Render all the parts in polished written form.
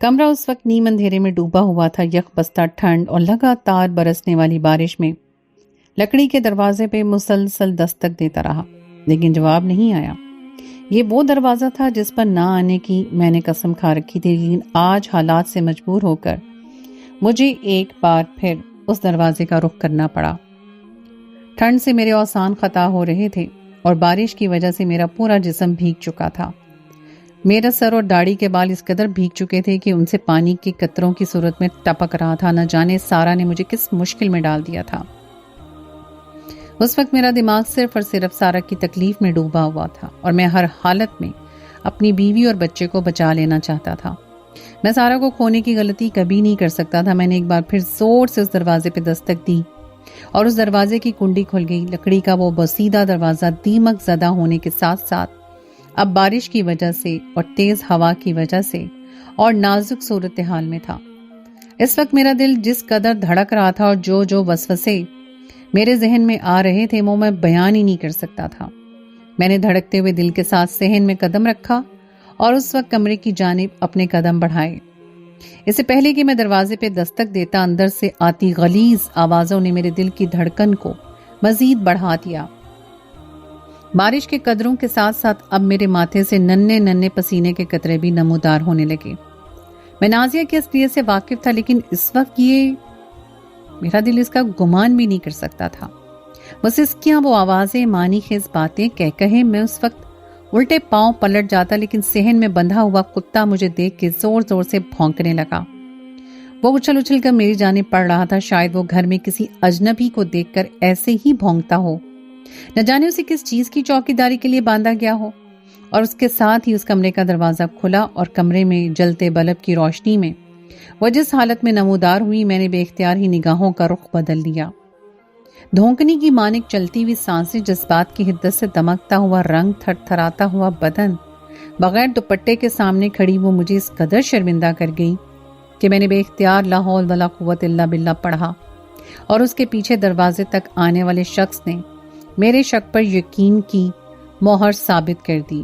کمرہ اس وقت نیم اندھیرے میں ڈوبا ہوا تھا، یک بستہ ٹھنڈ اور لگاتار برسنے والی بارش میں لکڑی کے دروازے پہ مسلسل دستک دیتا رہا، لیکن جواب نہیں آیا۔ یہ وہ دروازہ تھا جس پر نہ آنے کی میں نے قسم کھا رکھی تھی، لیکن آج حالات سے مجبور ہو کر مجھے ایک بار پھر اس دروازے کا رخ کرنا پڑا۔ ٹھنڈ سے میرے اوسان خطا ہو رہے تھے اور بارش کی وجہ سے میرا پورا جسم بھیگ چکا تھا۔ میرا سر اور داڑھی کے بال اس قدر بھیگ چکے تھے کہ ان سے پانی کے قطروں کی صورت میں ٹپک رہا تھا۔ نہ جانے سارا نے مجھے کس مشکل میں ڈال دیا تھا۔ اس وقت میرا دماغ صرف اور صرف سارا کی تکلیف میں ڈوبا ہوا تھا اور میں ہر حالت میں اپنی بیوی اور بچے کو بچا لینا چاہتا تھا۔ میں سارا کو کھونے کی غلطی کبھی نہیں کر سکتا تھا۔ میں نے ایک بار پھر زور سے اس دروازے پہ دستک دی اور اس دروازے کی کنڈی کھل گئی۔ لکڑی کا وہ بسیدہ دروازہ دیمک زدہ ہونے کے ساتھ ساتھ اب بارش کی وجہ سے اور تیز ہوا کی وجہ سے اور نازک صورتحال میں تھا۔ اس وقت میرا دل جس قدر دھڑک رہا تھا اور جو وسوسے میرے ذہن میں آ رہے تھے وہ میں بیان ہی نہیں کر سکتا تھا۔ میں نے دھڑکتے ہوئے دل کے ساتھ صحن میں قدم رکھا اور اس وقت کمرے کی جانب اپنے قدم بڑھائے۔ اس سے پہلے کہ میں دروازے پہ دستک دیتا، اندر سے آتی غلیظ آوازوں نے میرے دل کی دھڑکن کو مزید بڑھا دیا۔ بارش کے قطروں کے ساتھ ساتھ اب میرے ماتھے سے ننھے ننھے پسینے کے قطرے بھی نمودار ہونے لگے۔ میں نازیہ کی اصلیت سے واقف تھا، لیکن اس وقت یہ میرا دل اس کا گمان بھی نہیں کر سکتا تھا۔ بس اس کی وہ آوازیں، معنی خیز باتیں کہے میں اس وقت الٹے پاؤں پلٹ جاتا، لیکن صحن میں بندھا ہوا کتا مجھے دیکھ کے زور زور سے بھونکنے لگا۔ وہ اچھل اچھل کر میری جانب پڑ رہا تھا۔ شاید وہ گھر میں کسی اجنبی کو دیکھ کر ایسے ہی بھونکتا ہو، نہ جانے اسے کس چیز کی چوکیداری کے لیے باندھا گیا ہو۔ اور اس کے ساتھ ہی اس کمرے کا دروازہ کھلا اور کمرے میں جلتے بلب کی روشنی میں وہ جس حالت میں نمودار ہوئی، میں نے بے اختیار ہی نگاہوں کا رخ بدل لیا۔ دھونکنی کی مانک چلتی ہوئی سانسیں، جذبات کی حدت سے دمکتا ہوا رنگ، تھر تھراتا ہوا بدن، بغیر دوپٹے کے سامنے کھڑی وہ مجھے اس قدر شرمندہ کر گئی کہ میں نے بے اختیار لا حول ولا قوت الا باللہ پڑھا اور اس کے پیچھے دروازے تک آنے والے شخص نے میرے شک پر یقین کی مہر ثابت کر دی۔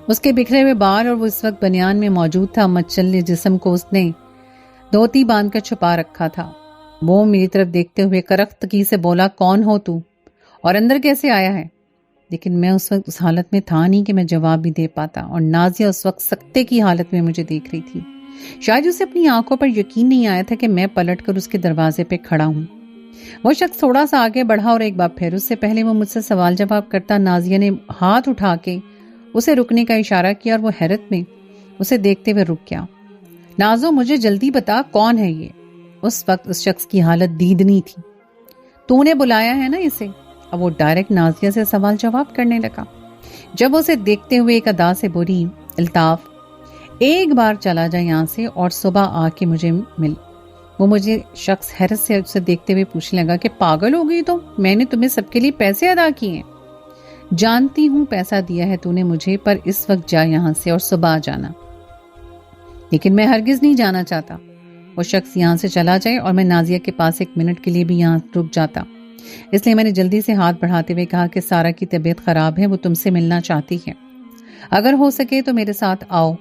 اس کے بکھرے ہوئے بال اور وہ اس وقت بنیان میں موجود تھا، مچلے جسم کو اس نے دھوتی باندھ کر چھپا رکھا تھا۔ وہ میری طرف دیکھتے ہوئے کرختگی سے بولا، کون ہو تو اور اندر کیسے آیا ہے؟ لیکن میں اس وقت اس حالت میں تھا نہیں کہ میں جواب بھی دے پاتا، اور نازیہ اس وقت سکتے کی حالت میں مجھے دیکھ رہی تھی۔ شاید اسے اپنی آنکھوں پر یقین نہیں آیا تھا کہ میں پلٹ کر اس کے دروازے پہ کھڑا ہوں۔ وہ شخص تھوڑا سا آگے بڑھا اور ایک بار پھر اس سے پہلے وہ مجھ سے سوال جواب کرتا، نازیہ نے ہاتھ اٹھا کے اسے رکنے کا اشارہ کیا اور وہ حیرت میں اسے دیکھتے ہوئے رک گیا۔ نازو، مجھے جلدی بتا، کون ہے یہ؟ اس وقت اس شخص کی حالت دیدنی تھی۔ تو نے بلایا ہے نا اسے؟ اب وہ ڈائریکٹ نازیہ سے سوال جواب کرنے لگا۔ جب اسے دیکھتے ہوئے ایک ادا سے بولی، الطاف ایک بار چلا جا یہاں سے اور صبح آ کے مجھے مل۔ وہ مجھے شخص حیرت سے اسے دیکھتے ہوئے پوچھنے لگا کہ پاگل ہو گئی تو میں نے تمہیں سب کے لیے پیسے ادا کیے ہیں۔ جانتی ہوں پیسہ دیا ہے تو نے مجھے، پر اس وقت جا یہاں سے اور صبح آ جانا۔ لیکن میں ہرگز نہیں جانا چاہتا۔ وہ شخص یہاں سے چلا جائے اور میں نازیہ کے پاس ایک منٹ کے لیے بھی یہاں رک جاتا۔ اس لیے میں نے جلدی سے ہاتھ بڑھاتے ہوئے کہا کہ سارا کی طبیعت خراب ہے، وہ تم سے ملنا چاہتی ہے، اگر ہو سکے تو میرے ساتھ آؤ۔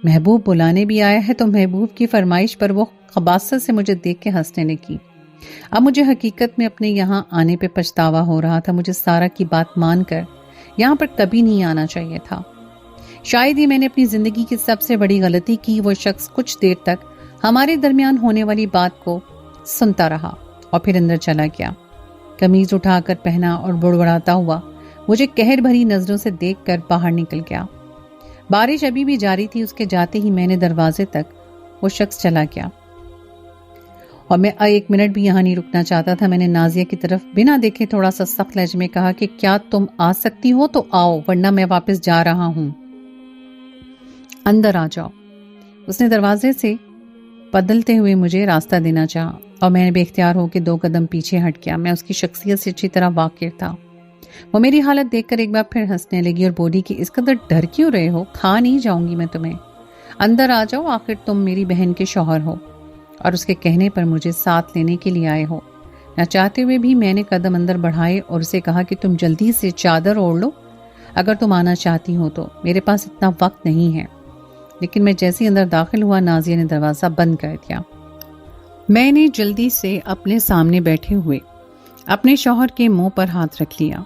محبوب بلانے بھی آیا ہے۔ تو محبوب کی فرمائش پر وہ خباثت سے مجھے دیکھ کے ہنسنے لگی۔ اب مجھے حقیقت میں اپنے یہاں آنے پہ پچھتاوا ہو رہا تھا۔ مجھے سارا کی بات مان کر یہاں پر کبھی نہیں آنا چاہیے تھا۔ شاید ہی میں نے اپنی زندگی کی سب سے بڑی غلطی کی۔ وہ شخص کچھ دیر تک ہمارے درمیان ہونے والی بات کو سنتا رہا اور پھر اندر چلا گیا۔ قمیض اٹھا کر پہنا اور بڑبڑاتا ہوا مجھے قہر بھری نظروں سے دیکھ کر باہر نکل گیا۔ بارش ابھی بھی جاری تھی۔ اس کے جاتے ہی میں نے دروازے تک وہ شخص چلا گیا اور میں ایک منٹ بھی یہاں نہیں رکنا چاہتا تھا۔ میں نے نازیہ کی طرف بنا دیکھے تھوڑا سا سخت لہجے میں کہا کہ کیا تم آ سکتی ہو تو آؤ، ورنہ میں واپس جا رہا ہوں، اندر آ جاؤ۔ اس نے دروازے سے بدلتے ہوئے مجھے راستہ دینا چاہا اور میں نے بے اختیار ہو کے 2 قدم پیچھے ہٹ گیا۔ میں اس کی شخصیت سے اچھی طرح واقف تھا۔ وہ میری حالت دیکھ کر ایک بار پھر ہنسنے لگی اور بولی کہ اس قدر ڈر کیوں رہے ہو؟ کھا نہیں جاؤں گی میں تمہیں، اندر آ جاؤ، آخر تم میری بہن کے شوہر ہو اور اس کے کہنے پر مجھے ساتھ لینے کے لیے آئے ہو۔ نہ چاہتے ہوئے بھی میں نے قدم اندر بڑھائے اور اسے کہا کہ تم جلدی سے چادر اوڑھ لو اگر تم آنا چاہتی ہو تو، میرے پاس اتنا وقت نہیں ہے۔ لیکن میں جیسے اندر داخل ہوا نازیہ نے دروازہ بند کر دیا۔ میں نے جلدی سے اپنے سامنے بیٹھے ہوئے اپنے شوہر کے منہ پر ہاتھ رکھ لیا۔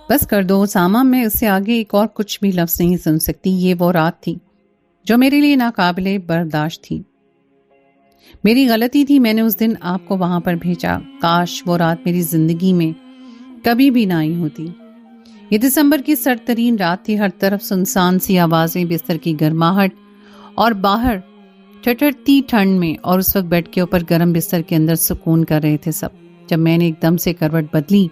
بس کر دو اسامہ، میں اس سے آگے ایک اور کچھ بھی لفظ نہیں سن سکتی۔ یہ وہ رات تھی جو میرے لیے ناقابل برداشت تھی۔ میری غلطی تھی، میں نے اس دن آپ کو وہاں پر بھیجا۔ کاش وہ رات میری زندگی میں کبھی بھی نہ آئی ہوتی۔ یہ دسمبر کی سرد ترین رات تھی، ہر طرف سنسان سی آوازیں، بستر کی گرماہٹ اور باہر ٹھٹھرتی ٹھنڈ میں، اور اس وقت بیڈ کے اوپر گرم بستر کے اندر سکون کر رہے تھے سب۔ جب میں نے ایک دم سے کروٹ بدلی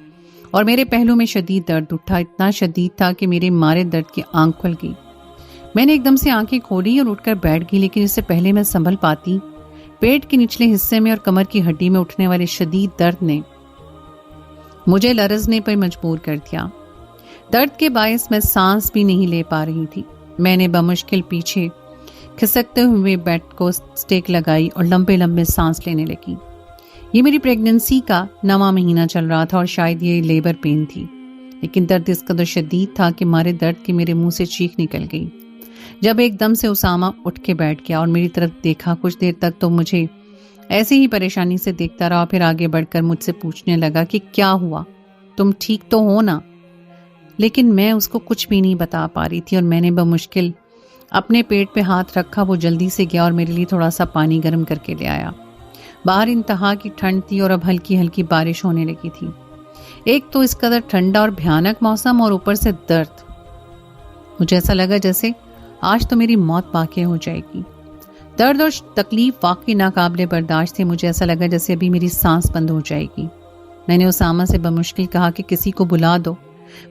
اور میرے پہلو میں شدید درد اٹھا، اتنا شدید تھا کہ میرے مارے درد کی آنکھ کھل گئی۔ میں نے ایک دم سے آنکھیں کھولی اور اٹھ کر بیٹھ گئی، لیکن اس سے پہلے میں سنبھل پاتی، پیٹ کے نچلے حصے میں اور کمر کی ہڈی میں اٹھنے والے شدید درد نے مجھے لرزنے پر مجبور کر دیا۔ درد کے باعث میں سانس بھی نہیں لے پا رہی تھی۔ میں نے بمشکل پیچھے کھسکتے ہوئے بیڈ کو سٹیک لگائی اور لمبے لمبے سانس لینے لگی۔ یہ میری پریگننسی کا 9واں مہینہ چل رہا تھا اور شاید یہ لیبر پین تھی، لیکن درد اس قدر شدید تھا کہ مارے درد کے میرے منہ سے چیخ نکل گئی جب ایک دم سے اسامہ اٹھ کے بیٹھ گیا اور میری طرف دیکھا۔ کچھ دیر تک تو مجھے ایسے ہی پریشانی سے دیکھتا رہا، پھر آگے بڑھ کر مجھ سے پوچھنے لگا کہ کیا ہوا، تم ٹھیک تو ہو نا؟ لیکن میں اس کو کچھ بھی نہیں بتا پا رہی تھی اور میں نے بمشکل اپنے پیٹ پہ ہاتھ رکھا۔ وہ جلدی سے گیا اور میرے لیے تھوڑا سا پانی گرم کر کے لے آیا۔ باہر انتہا کی ٹھنڈ تھی اور اب ہلکی ہلکی بارش ہونے لگی تھی۔ ایک تو اس قدر ٹھنڈا اور بھیانک موسم اور اوپر سے درد۔ مجھے ایسا لگا جیسے آج تو میری موت واقع ہو جائے گی۔ درد اور تکلیف واقعی ناقابل برداشت تھی۔ مجھے ایسا لگا جیسے ابھی میری سانس بند ہو جائے گی۔ میں نے اسامہ سے بمشکل کہا کہ کسی کو بلا دو،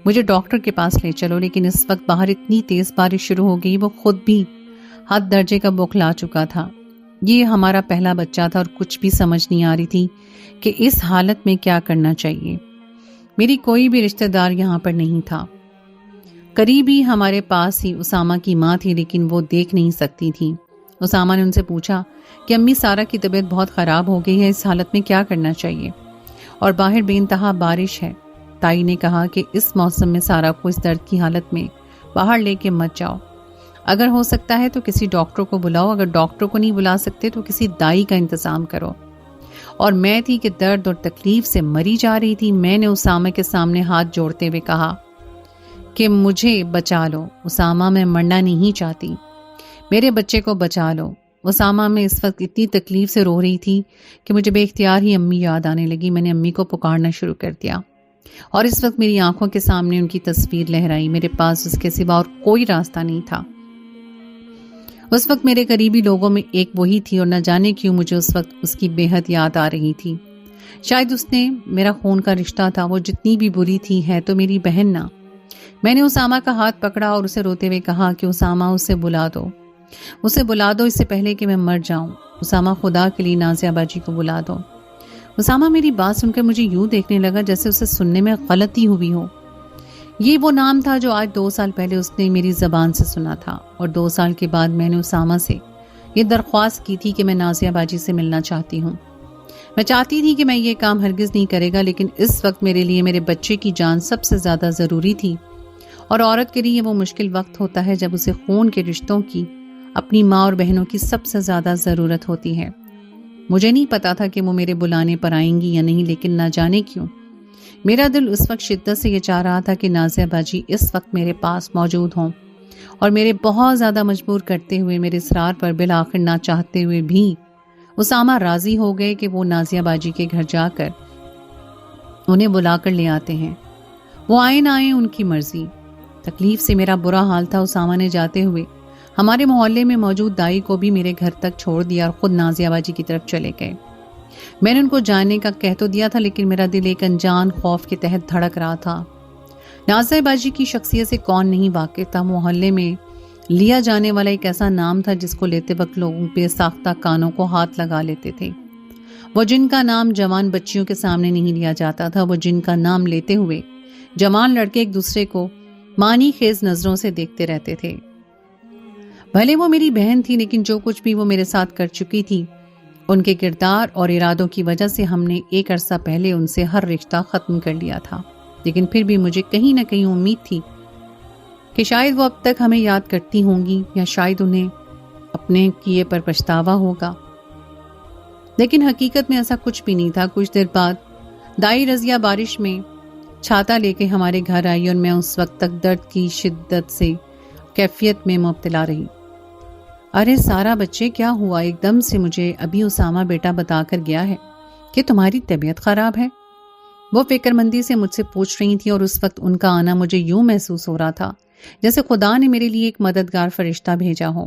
مجھے ڈاکٹر کے پاس لے چلو، لیکن اس وقت باہر اتنی تیز بارش شروع ہو گئی، وہ خود بھی حد درجے کا بوکھلا چکا تھا۔ یہ ہمارا پہلا بچہ تھا اور کچھ بھی سمجھ نہیں آ رہی تھی کہ اس حالت میں کیا کرنا چاہیے۔ میری کوئی بھی رشتہ دار یہاں پر نہیں تھا۔ قریبی ہمارے پاس ہی اسامہ کی ماں تھی، لیکن وہ دیکھ نہیں سکتی تھی۔ اسامہ نے ان سے پوچھا کہ امی سارہ کی طبیعت بہت خراب ہو گئی ہے، اس حالت میں کیا کرنا چاہیے؟ اور باہر بے انتہا بارش ہے۔ تائی نے کہا کہ اس موسم میں سارہ کو اس درد کی حالت میں باہر لے کے مت جاؤ، اگر ہو سکتا ہے تو کسی ڈاکٹر کو بلاؤ، اگر ڈاکٹر کو نہیں بلا سکتے تو کسی دائی کا انتظام کرو۔ اور میں تھی کہ درد اور تکلیف سے مری جا رہی تھی۔ میں نے اسامہ کے سامنے ہاتھ جوڑتے ہوئے کہا کہ مجھے بچا لو اسامہ، میں مرنا نہیں چاہتی، میرے بچے کو بچا لو۔ اسامہ میں اس وقت اتنی تکلیف سے رو رہی تھی کہ مجھے بے اختیار ہی امی یاد آنے لگی۔ میں نے امی کو پکارنا شروع کر دیا اور اس وقت میری آنکھوں کے سامنے ان کی تصویر لہرائی۔ میرے پاس اس کے سوا اور کوئی راستہ نہیں تھا۔ اس وقت میرے قریبی لوگوں میں ایک وہی تھی اور نہ جانے کیوں مجھے اس وقت اس کی بے حد یاد آ رہی تھی۔ شاید اس نے میرا خون کا رشتہ تھا، وہ جتنی بھی بری تھی ہے تو میری بہن نہ۔ میں نے اسامہ کا ہاتھ پکڑا اور اسے روتے ہوئے کہا کہ اسامہ اسے بلا دو اس سے پہلے کہ میں مر جاؤں۔ اسامہ خدا کے لیے نازیہ باجی کو بلا دو۔ اسامہ میری بات سن کر مجھے یوں دیکھنے لگا جیسے اسے سننے میں غلطی ہوئی ہو۔ یہ وہ نام تھا جو آج 2 سال پہلے اس نے میری زبان سے سنا تھا، اور 2 سال کے بعد میں نے اسامہ سے یہ درخواست کی تھی کہ میں نازیہ باجی سے ملنا چاہتی ہوں۔ میں چاہتی تھی کہ میں یہ کام ہرگز نہیں کرے گا، لیکن اس وقت میرے لیے میرے بچے کی جان سب سے زیادہ ضروری تھی، اور عورت کے لیے وہ مشکل وقت ہوتا ہے جب اسے خون کے رشتوں کی، اپنی ماں اور بہنوں کی سب سے زیادہ ضرورت ہوتی ہے۔ مجھے نہیں پتا تھا کہ وہ میرے بلانے پر آئیں گی یا نہیں، لیکن نہ جانے کیوں میرا دل اس وقت شدت سے یہ چاہ رہا تھا کہ نازیہ باجی اس وقت میرے پاس موجود ہوں، اور میرے بہت زیادہ مجبور کرتے ہوئے، میرے اصرار پر بالآخر نہ چاہتے ہوئے بھی اسامہ راضی ہو گئے کہ وہ نازیہ باجی کے گھر جا کر انہیں بلا کر لے آتے ہیں۔ وہ آئے نہ آئے ان کی مرضی۔ تکلیف سے میرا برا حال تھا۔ اسامہ نے جاتے ہوئے ہمارے محلے میں موجود دائی کو بھی میرے گھر تک چھوڑ دیا اور خود نازیہ باجی کی طرف چلے گئے۔ میں نے ان کو جانے کا کہہ تو دیا تھا، لیکن میرا دل ایک انجان خوف کے تحت دھڑک رہا تھا۔ نازیہ باجی کی شخصیت سے کون نہیں واقف تھا؟ محلے میں لیا جانے والا ایک ایسا نام تھا جس کو لیتے وقت لوگوں بے ساختہ کانوں کو ہاتھ لگا لیتے تھے۔ وہ جن کا نام جوان بچیوں کے سامنے نہیں لیا جاتا تھا، وہ جن کا نام لیتے ہوئے جوان لڑکے ایک دوسرے کو مانی خیز نظروں سے دیکھتے رہتے تھے۔ بھلے وہ میری بہن تھی، لیکن جو کچھ بھی وہ میرے ساتھ کر چکی تھی، ان کے کردار اور ارادوں کی وجہ سے ہم نے ایک عرصہ پہلے ان سے ہر رشتہ ختم کر لیا تھا۔ لیکن پھر بھی مجھے کہیں نہ کہیں امید تھی کہ شاید وہ اب تک ہمیں یاد کرتی ہوں گی، یا شاید انہیں اپنے کیے پر پچھتاوا ہوگا، لیکن حقیقت میں ایسا کچھ بھی نہیں تھا۔ کچھ دیر بعد دائی رضیہ بارش میں چھاتا لے کے ہمارے گھر آئی اور میں اس وقت تک درد کی شدت سے کیفیت میں مبتلا رہی۔ ارے سارا بچے، کیا ہوا؟ ایک دم سے مجھے ابھی اسامہ بیٹا بتا کر گیا ہے کہ تمہاری طبیعت خراب ہے۔ وہ فکر مندی سے مجھ سے پوچھ رہی تھی اور اس وقت ان کا آنا مجھے یوں محسوس ہو رہا تھا جیسے خدا نے میرے لیے ایک مددگار فرشتہ بھیجا ہو۔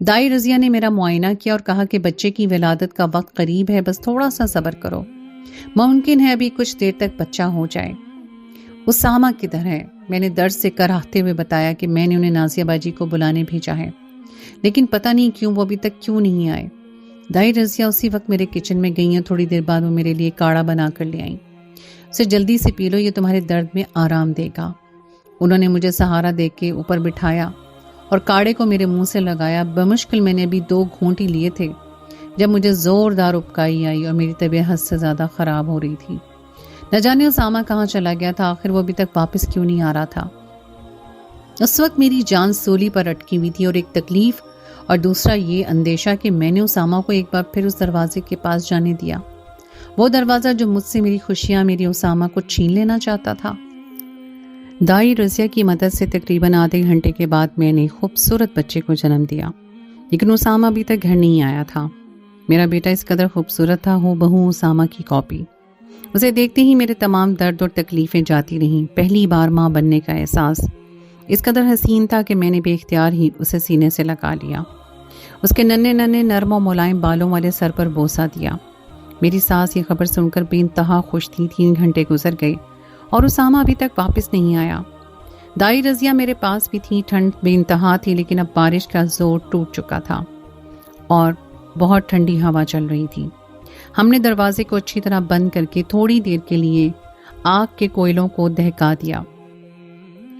دائی رضیہ نے میرا معائنہ کیا اور کہا کہ بچے کی ولادت کا وقت قریب ہے، بس تھوڑا سا صبر کرو، ممکن ہے ابھی کچھ دیر تک بچہ ہو جائے۔ اسامہ کدھر ہے؟ میں نے درد سے کراہتے ہوئے بتایا کہ میں نے انہیں نازیہ باجی کو بلانے بھیجا ہے، لیکن پتہ نہیں کیوں وہ ابھی تک کیوں نہیں آئے۔ دائی رضیہ اسی وقت میرے کچن میں گئی ہیں۔ تھوڑی دیر بعد وہ میرے لیے کاڑھا بنا کر لے آئیں۔ اسے جلدی سے پی لو، یہ تمہارے درد میں آرام دے گا۔ انہوں نے مجھے سہارا دے کے اوپر بٹھایا اور کاڑھے کو میرے منہ سے لگایا۔ بمشکل میں نے ابھی 2 گھونٹ ہی لیے تھے جب مجھے زوردار ابکائی آئی اور میری طبیعت حد سے زیادہ خراب ہو رہی تھی۔ نہ جانے اسامہ کہاں چلا گیا تھا، آخر وہ ابھی تک واپس کیوں نہیں آ رہا تھا۔ اس وقت میری جان سولی پر اٹکی ہوئی تھی، اور ایک تکلیف اور دوسرا یہ اندیشہ کہ میں نے اسامہ کو ایک بار پھر اس دروازے کے پاس جانے دیا، وہ دروازہ جو مجھ سے میری خوشیاں، میری اسامہ کو چھین لینا چاہتا تھا۔ دائی رضیہ کی مدد سے تقریباً آدھے گھنٹے کے بعد میں نے خوبصورت بچے کو جنم دیا، لیکن اسامہ ابھی تک گھر نہیں آیا تھا۔ میرا بیٹا اس قدر خوبصورت تھا، ہو بہو اسامہ کی کاپی۔ اسے دیکھتے ہی میرے تمام درد اور تکلیفیں جاتی رہیں۔ پہلی بار ماں بننے کا احساس اس قدر حسین تھا کہ میں نے بے اختیار ہی اسے سینے سے لگا لیا، اس کے ننھے ننھے نرم و ملائم بالوں والے سر پر بوسہ دیا۔ میری ساس یہ خبر سن کر بے انتہا خوش تھی۔ 3 گھنٹے گزر گئے اور اسامہ ابھی تک واپس نہیں آیا۔ دائی رضیہ میرے پاس بھی تھی۔ ٹھنڈ بے انتہا تھی، لیکن اب بارش کا زور ٹوٹ چکا تھا اور بہت ٹھنڈی ہوا چل رہی تھی۔ ہم نے دروازے کو اچھی طرح بند کر کے تھوڑی دیر کے لیے آگ کے کوئلوں کو دہکا دیا،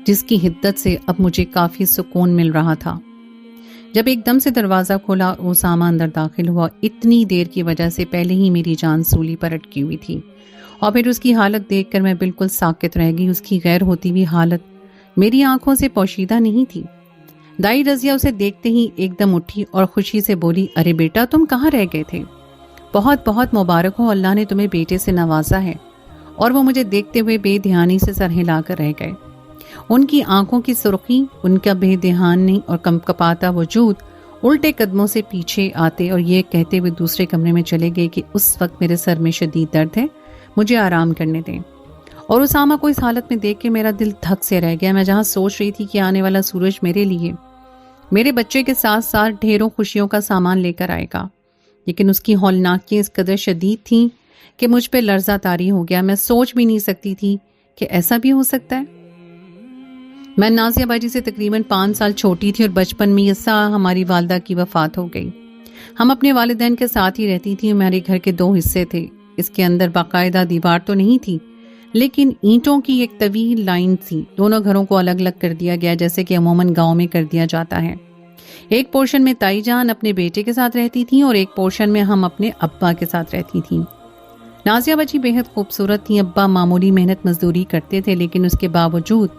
جس کی حدت سے اب مجھے کافی سکون مل رہا تھا۔ جب ایک دم سے دروازہ کھولا اور اسامہ اندر داخل ہوا، اتنی دیر کی وجہ سے پہلے ہی میری جان سولی پر اٹکی ہوئی تھی، اور پھر اس کی حالت دیکھ کر میں بالکل ساکت رہ گئی۔ اس کی غیر ہوتی ہوئی حالت میری آنکھوں سے پوشیدہ نہیں تھی۔ دائی رضیہ اسے دیکھتے ہی ایک دم اٹھی اور خوشی سے بولی، ارے بیٹا، تم کہاں رہ گئے تھے؟ بہت بہت مبارک ہو، اللہ نے تمہیں بیٹے سے نوازا ہے۔ اور وہ مجھے دیکھتے ہوئے بے دھیانی سے سر ہلا کر رہ گئے۔ ان کی آنکھوں کی سرخی، ان کا بے دھیانی اور کپکپاتا وجود الٹے قدموں سے پیچھے آتے اور یہ کہتے ہوئے دوسرے کمرے میں چلے گئے کہ اس وقت میرے سر میں شدید درد ہے، مجھے آرام کرنے دیں۔ اور اسامہ کو اس حالت میں دیکھ کے میرا دل دھک سے رہ گیا۔ میں جہاں سوچ رہی تھی کہ آنے والا سورج میرے لیے، میرے بچے کے ساتھ ساتھ ڈھیروں خوشیوں کا سامان لے کر آئے گا، لیکن اس کی ہولناکیاں اس قدر شدید تھیں کہ مجھ پہ لرزہ طاری ہو گیا۔ میں سوچ بھی نہیں سکتی تھی کہ ایسا بھی ہو سکتا ہے۔ میں نازیہ باجی سے تقریباً 5 سال چھوٹی تھی اور بچپن میں یسا ہماری والدہ کی وفات ہو گئی۔ ہم اپنے والدین کے ساتھ ہی رہتی تھی۔ ہمارے گھر کے 2 حصے تھے۔ اس کے اندر باقاعدہ دیوار تو نہیں تھی، لیکن اینٹوں کی ایک طویل لائن تھی۔ دونوں گھروں کو الگ الگ کر دیا گیا، جیسے کہ عموماً گاؤں میں کر دیا جاتا ہے۔ ایک پورشن میں تائی جان اپنے بیٹے کے ساتھ رہتی تھیں اور ایک پورشن میں ہم اپنے ابا کے ساتھ رہتی تھیں۔ نازیہ باجی بے حد خوبصورت تھیں۔ ابا معمولی محنت مزدوری کرتے تھے، لیکن اس کے باوجود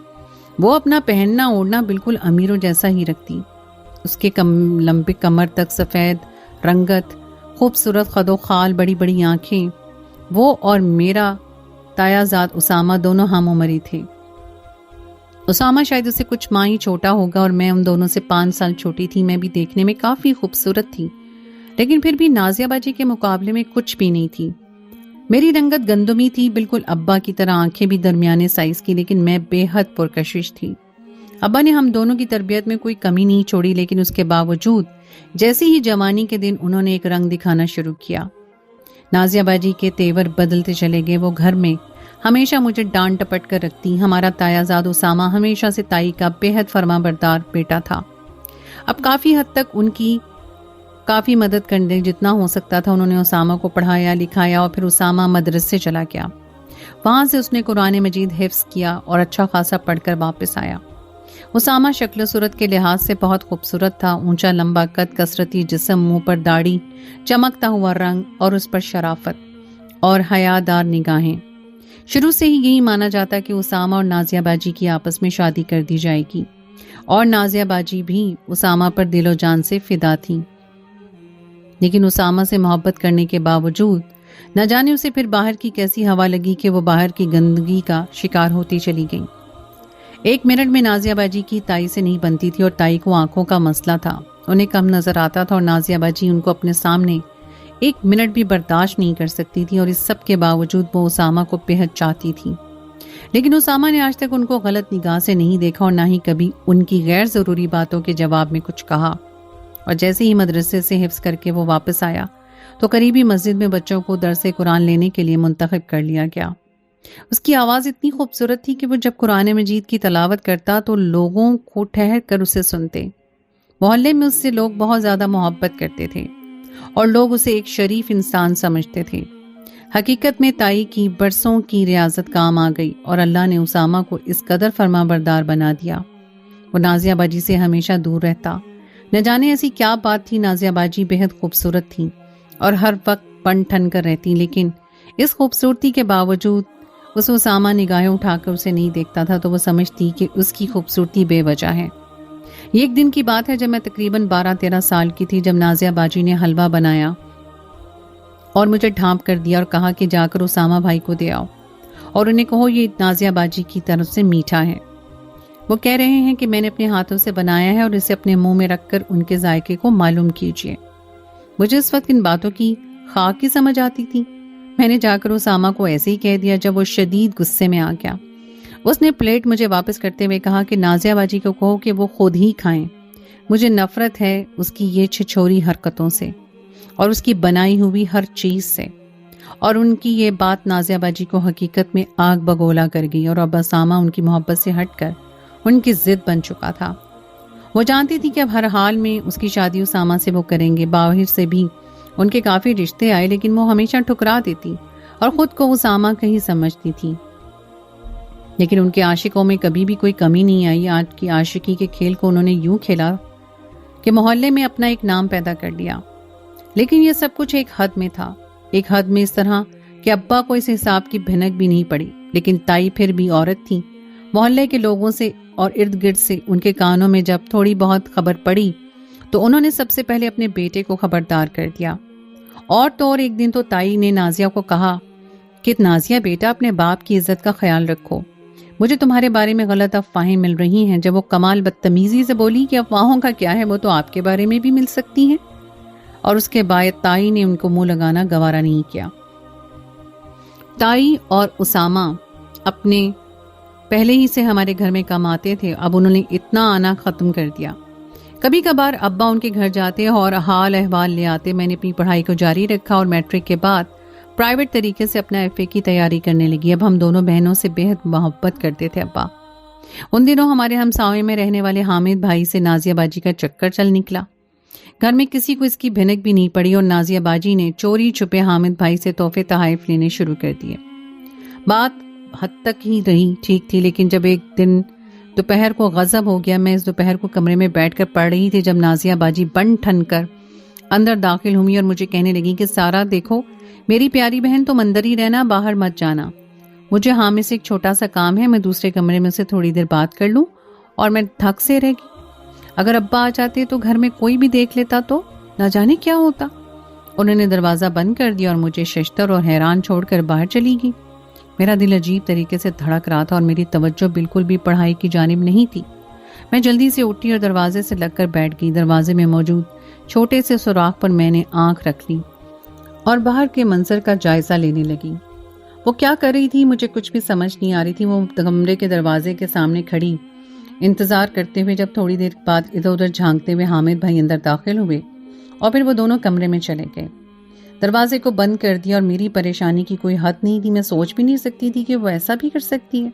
وہ اپنا پہننا اوڑھنا بالکل امیروں جیسا ہی رکھتی۔ اس کے لمبے کمر تک سفید رنگت، خوبصورت خد و خال، بڑی بڑی آنکھیں۔ وہ اور میرا تایا زاد اسامہ دونوں ہم عمری تھے۔ اسامہ شاید اسے کچھ ماہ ہی چھوٹا ہوگا اور میں ان دونوں سے 5 سال چھوٹی تھی۔ میں بھی دیکھنے میں کافی خوبصورت تھی، لیکن پھر بھی نازیہ باجی کے مقابلے میں کچھ بھی نہیں تھی۔ میری رنگت گندمی تھی، بالکل ابا کی طرح، آنکھیں بھی درمیانے سائز کی، لیکن میں بے حد پرکشش تھی۔ ابا نے ہم دونوں کی تربیت میں کوئی کمی نہیں چھوڑی، لیکن اس کے باوجود جیسی ہی جوانی کے دن انہوں نے ایک رنگ دکھانا شروع کیا۔ نازیہ باجی کے تیور بدلتے چلے گئے۔ وہ گھر میں ہمیشہ مجھے ڈانٹ ٹپٹ کر رکھتی۔ ہمارا تایا زاد اسامہ ہمیشہ سے تائی کا بے حد فرما بردار بیٹا تھا۔ اب کافی حد تک ان کی کافی مدد کرنے جتنا ہو سکتا تھا انہوں نے اسامہ کو پڑھایا لکھایا، اور پھر اسامہ مدرسے چلا گیا۔ وہاں سے اس نے قرآن مجید حفظ کیا اور اچھا خاصا پڑھ کر واپس آیا۔ اسامہ شکل و صورت کے لحاظ سے بہت خوبصورت تھا۔ اونچا لمبا قد، کثرتی جسم، منہ پر داڑھی، چمکتا ہوا رنگ اور اس پر شرافت اور حیادار نگاہیں۔ شروع سے ہی یہی مانا جاتا کہ اسامہ اور نازیہ باجی کی آپس میں شادی کر دی جائے گی، اور نازیہ باجی بھی اسامہ پر دل و جان سے فدا تھی، لیکن اسامہ سے محبت کرنے کے باوجود نہ جانے اسے پھر باہر کی کیسی ہوا لگی کہ وہ باہر کی گندگی کا شکار ہوتی چلی گئی۔ ایک منٹ میں نازیہ باجی کی تائی سے نہیں بنتی تھی، اور تائی کو آنکھوں کا مسئلہ تھا، انہیں کم نظر آتا تھا، اور نازیہ باجی ان کو اپنے سامنے ایک منٹ بھی برداشت نہیں کر سکتی تھی، اور اس سب کے باوجود وہ اسامہ کو بہت چاہتی تھی۔ لیکن اسامہ نے آج تک ان کو غلط نگاہ سے نہیں دیکھا، اور نہ ہی کبھی ان کی غیر ضروری باتوں کے جواب میں کچھ کہا۔ اور جیسے ہی مدرسے سے حفظ کر کے وہ واپس آیا تو قریبی مسجد میں بچوں کو درس قرآن لینے کے لیے منتخب کر لیا گیا۔ اس کی آواز اتنی خوبصورت تھی کہ وہ جب قرآن مجید کی تلاوت کرتا تو لوگوں کو ٹھہر کر اسے سنتے۔ محلے میں اس سے لوگ بہت زیادہ محبت کرتے تھے، اور لوگ اسے ایک شریف انسان سمجھتے تھے۔ حقیقت میں تائی کی برسوں کی ریاضت کام آ گئی، اور اللہ نے اسامہ کو اس قدر فرما بردار بنا دیا۔ وہ نازیہ باجی سے ہمیشہ دور رہتا۔ نہ جانے ایسی کیا بات تھی، نازیہ باجی بہت خوبصورت تھی اور ہر وقت بن ٹھن کر رہتی، لیکن اس خوبصورتی کے باوجود اسامہ نگاہیں اٹھا کر اسے نہیں دیکھتا تھا تو وہ سمجھتی کہ اس کی خوبصورتی بے وجہ ہے۔ یہ ایک دن کی بات ہے جب میں تقریباً 12-13 سال کی تھی، جب نازیہ باجی نے حلوہ بنایا اور مجھے ڈھانپ کر دیا اور کہا کہ جا کر اسامہ بھائی کو دے آؤ اور انہیں کہو یہ نازیہ باجی کی طرف سے میٹھا ہے۔ وہ کہہ رہے ہیں کہ میں نے اپنے ہاتھوں سے بنایا ہے اور اسے اپنے منہ میں رکھ کر ان کے ذائقے کو معلوم کیجیے۔ مجھے اس وقت ان باتوں کی خاک ہی سمجھ آتی تھی۔ میں نے جا کر اسامہ کو ایسے ہی کہہ دیا جب وہ شدید غصے میں آ گیا۔ اس نے پلیٹ مجھے واپس کرتے ہوئے کہا کہ نازیہ باجی کو کہو کہ وہ خود ہی کھائیں، مجھے نفرت ہے اس کی یہ چھچوری حرکتوں سے اور اس کی بنائی ہوئی ہر چیز سے۔ اور ان کی یہ بات نازیہ باجی کو حقیقت میں آگ بگولا کر گئی، اور اب اسامہ ان کی محبت سے ہٹ کر ان کی ضد بن چکا تھا۔ وہ جانتی تھی کہ اب ہر حال میں اس کی شادی اسامہ سے وہ کریں گے۔ باہر سے بھی ان کے کافی رشتے آئے، لیکن وہ ہمیشہ ٹھکرا دیتی اور خود کو اسامہ کہیں سمجھتی تھی۔ لیکن ان کے عاشقوں میں کبھی بھی کوئی کمی نہیں آئی۔ آج کی عاشقی کے کھیل کو انہوں نے یوں کھیلا کہ محلے میں اپنا ایک نام پیدا کر لیا۔ لیکن یہ سب کچھ ایک حد میں تھا، ایک حد میں اس طرح کہ ابا کو اس حساب کی بھنک بھی نہیں پڑی، لیکن تائی پھر بھی عورت تھی۔ محلے کے لوگوں سے اور ارد گرد سے ان کے کانوں میں جب تھوڑی بہت خبر پڑی تو انہوں نے سب سے پہلے اپنے بیٹے کو خبردار کر دیا۔ اور تو اور ایک دن تو تائی نے نازیہ کو کہا کہ نازیہ بیٹا اپنے باپ کی عزت کا خیال رکھو، مجھے تمہارے بارے میں غلط افواہیں مل رہی ہیں۔ جب وہ کمال بدتمیزی سے بولی کہ افواہوں کا کیا ہے، وہ تو آپ کے بارے میں بھی مل سکتی ہیں، اور اس کے بعد تائی نے ان کو منہ لگانا گوارا نہیں کیا۔ تائی اور اسامہ اپنے پہلے ہی سے ہمارے گھر میں کم آتے تھے، اب انہوں نے اتنا آنا ختم کر دیا۔ کبھی کبھار ابا ان کے گھر جاتے اور حال احوال لے آتے۔ میں نے اپنی پڑھائی کو جاری رکھا اور میٹرک کے بعد پرائیویٹ طریقے سے اپنا FA کی تیاری کرنے لگی۔ اب ہم دونوں بہنوں سے بہت محبت کرتے تھے ابا۔ ان دنوں ہمارے ہمسائے میں رہنے والے حامد بھائی سے نازیہ باجی کا چکر چل نکلا۔ گھر میں کسی کو اس کی بھنک بھی نہیں پڑی، اور نازیہ باجی نے چوری چھپے حامد بھائی سے تحفے تحائف لینے شروع کر دیے۔ بات حد تک ہی رہی ٹھیک تھی، لیکن جب ایک دن دوپہر کو غضب ہو گیا، میں اس دوپہر کو کمرے میں بیٹھ کر پڑھ رہی تھی جب نازیہ باجی بن ٹھن کر اندر داخل ہوئی اور مجھے کہنے لگی کہ سارا دیکھو میری پیاری بہن، تم اندر ہی رہنا، باہر مت جانا، مجھے حامد سے ایک چھوٹا سا کام ہے، میں دوسرے کمرے میں سے تھوڑی دیر بات کر لوں اور میں تھک سے رہ گئی۔ اگر ابا آ جاتے تو گھر میں کوئی بھی دیکھ لیتا تو نہ جانے کیا ہوتا۔ انہوں نے دروازہ بند کر دیا اور مجھے ششدر اور حیران چھوڑ کر باہر چلی گئی۔ میرا دل عجیب طریقے سے دھڑک رہا تھا اور میری توجہ بالکل بھی پڑھائی کی جانب نہیں تھی۔ میں جلدی سے اٹھی اور دروازے سے لگ کر بیٹھ گئی۔ دروازے میں موجود چھوٹے سے سوراخ پر میں نے آنکھ رکھ لی اور باہر کے منظر کا جائزہ لینے لگی۔ وہ کیا کر رہی تھی مجھے کچھ بھی سمجھ نہیں آ رہی تھی۔ وہ کمرے کے دروازے کے سامنے کھڑی انتظار کرتے ہوئے، جب تھوڑی دیر بعد ادھر ادھر جھانکتے ہوئے حامد بھائی اندر داخل ہوئے اور پھر وہ دونوں کمرے میں چلے گئے۔ دروازے کو بند کر دیا اور میری پریشانی کی کوئی حد نہیں تھی۔ میں سوچ بھی نہیں سکتی تھی کہ وہ ایسا بھی کر سکتی ہے۔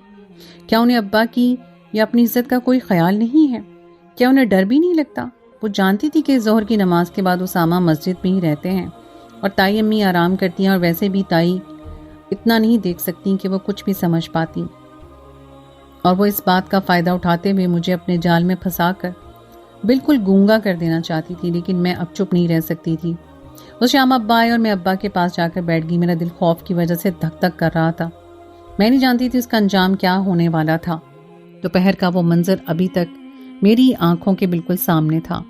کیا انہیں ابا کی یا اپنی عزت کا کوئی خیال نہیں ہے؟ کیا انہیں ڈر بھی نہیں لگتا؟ وہ جانتی تھی کہ ظہر کی نماز کے بعد اسامہ مسجد میں ہی رہتے ہیں اور تائی امی آرام کرتی ہیں، اور ویسے بھی تائی اتنا نہیں دیکھ سکتی کہ وہ کچھ بھی سمجھ پاتی، اور وہ اس بات کا فائدہ اٹھاتے ہوئے مجھے اپنے جال میں پھنسا کر بالکل گونگا کر دینا چاہتی تھی۔ لیکن میں اب چپ نہیں رہ سکتی تھی۔ اس شام ابا آئے اور میں ابا کے پاس جا کر بیٹھ گئی۔ میرا دل خوف کی وجہ سے دھک دھک کر رہا تھا۔ میں نہیں جانتی تھی اس کا انجام کیا ہونے والا تھا۔ دوپہر کا وہ منظر ابھی تک میری آنکھوں کے بالکل سامنے تھا۔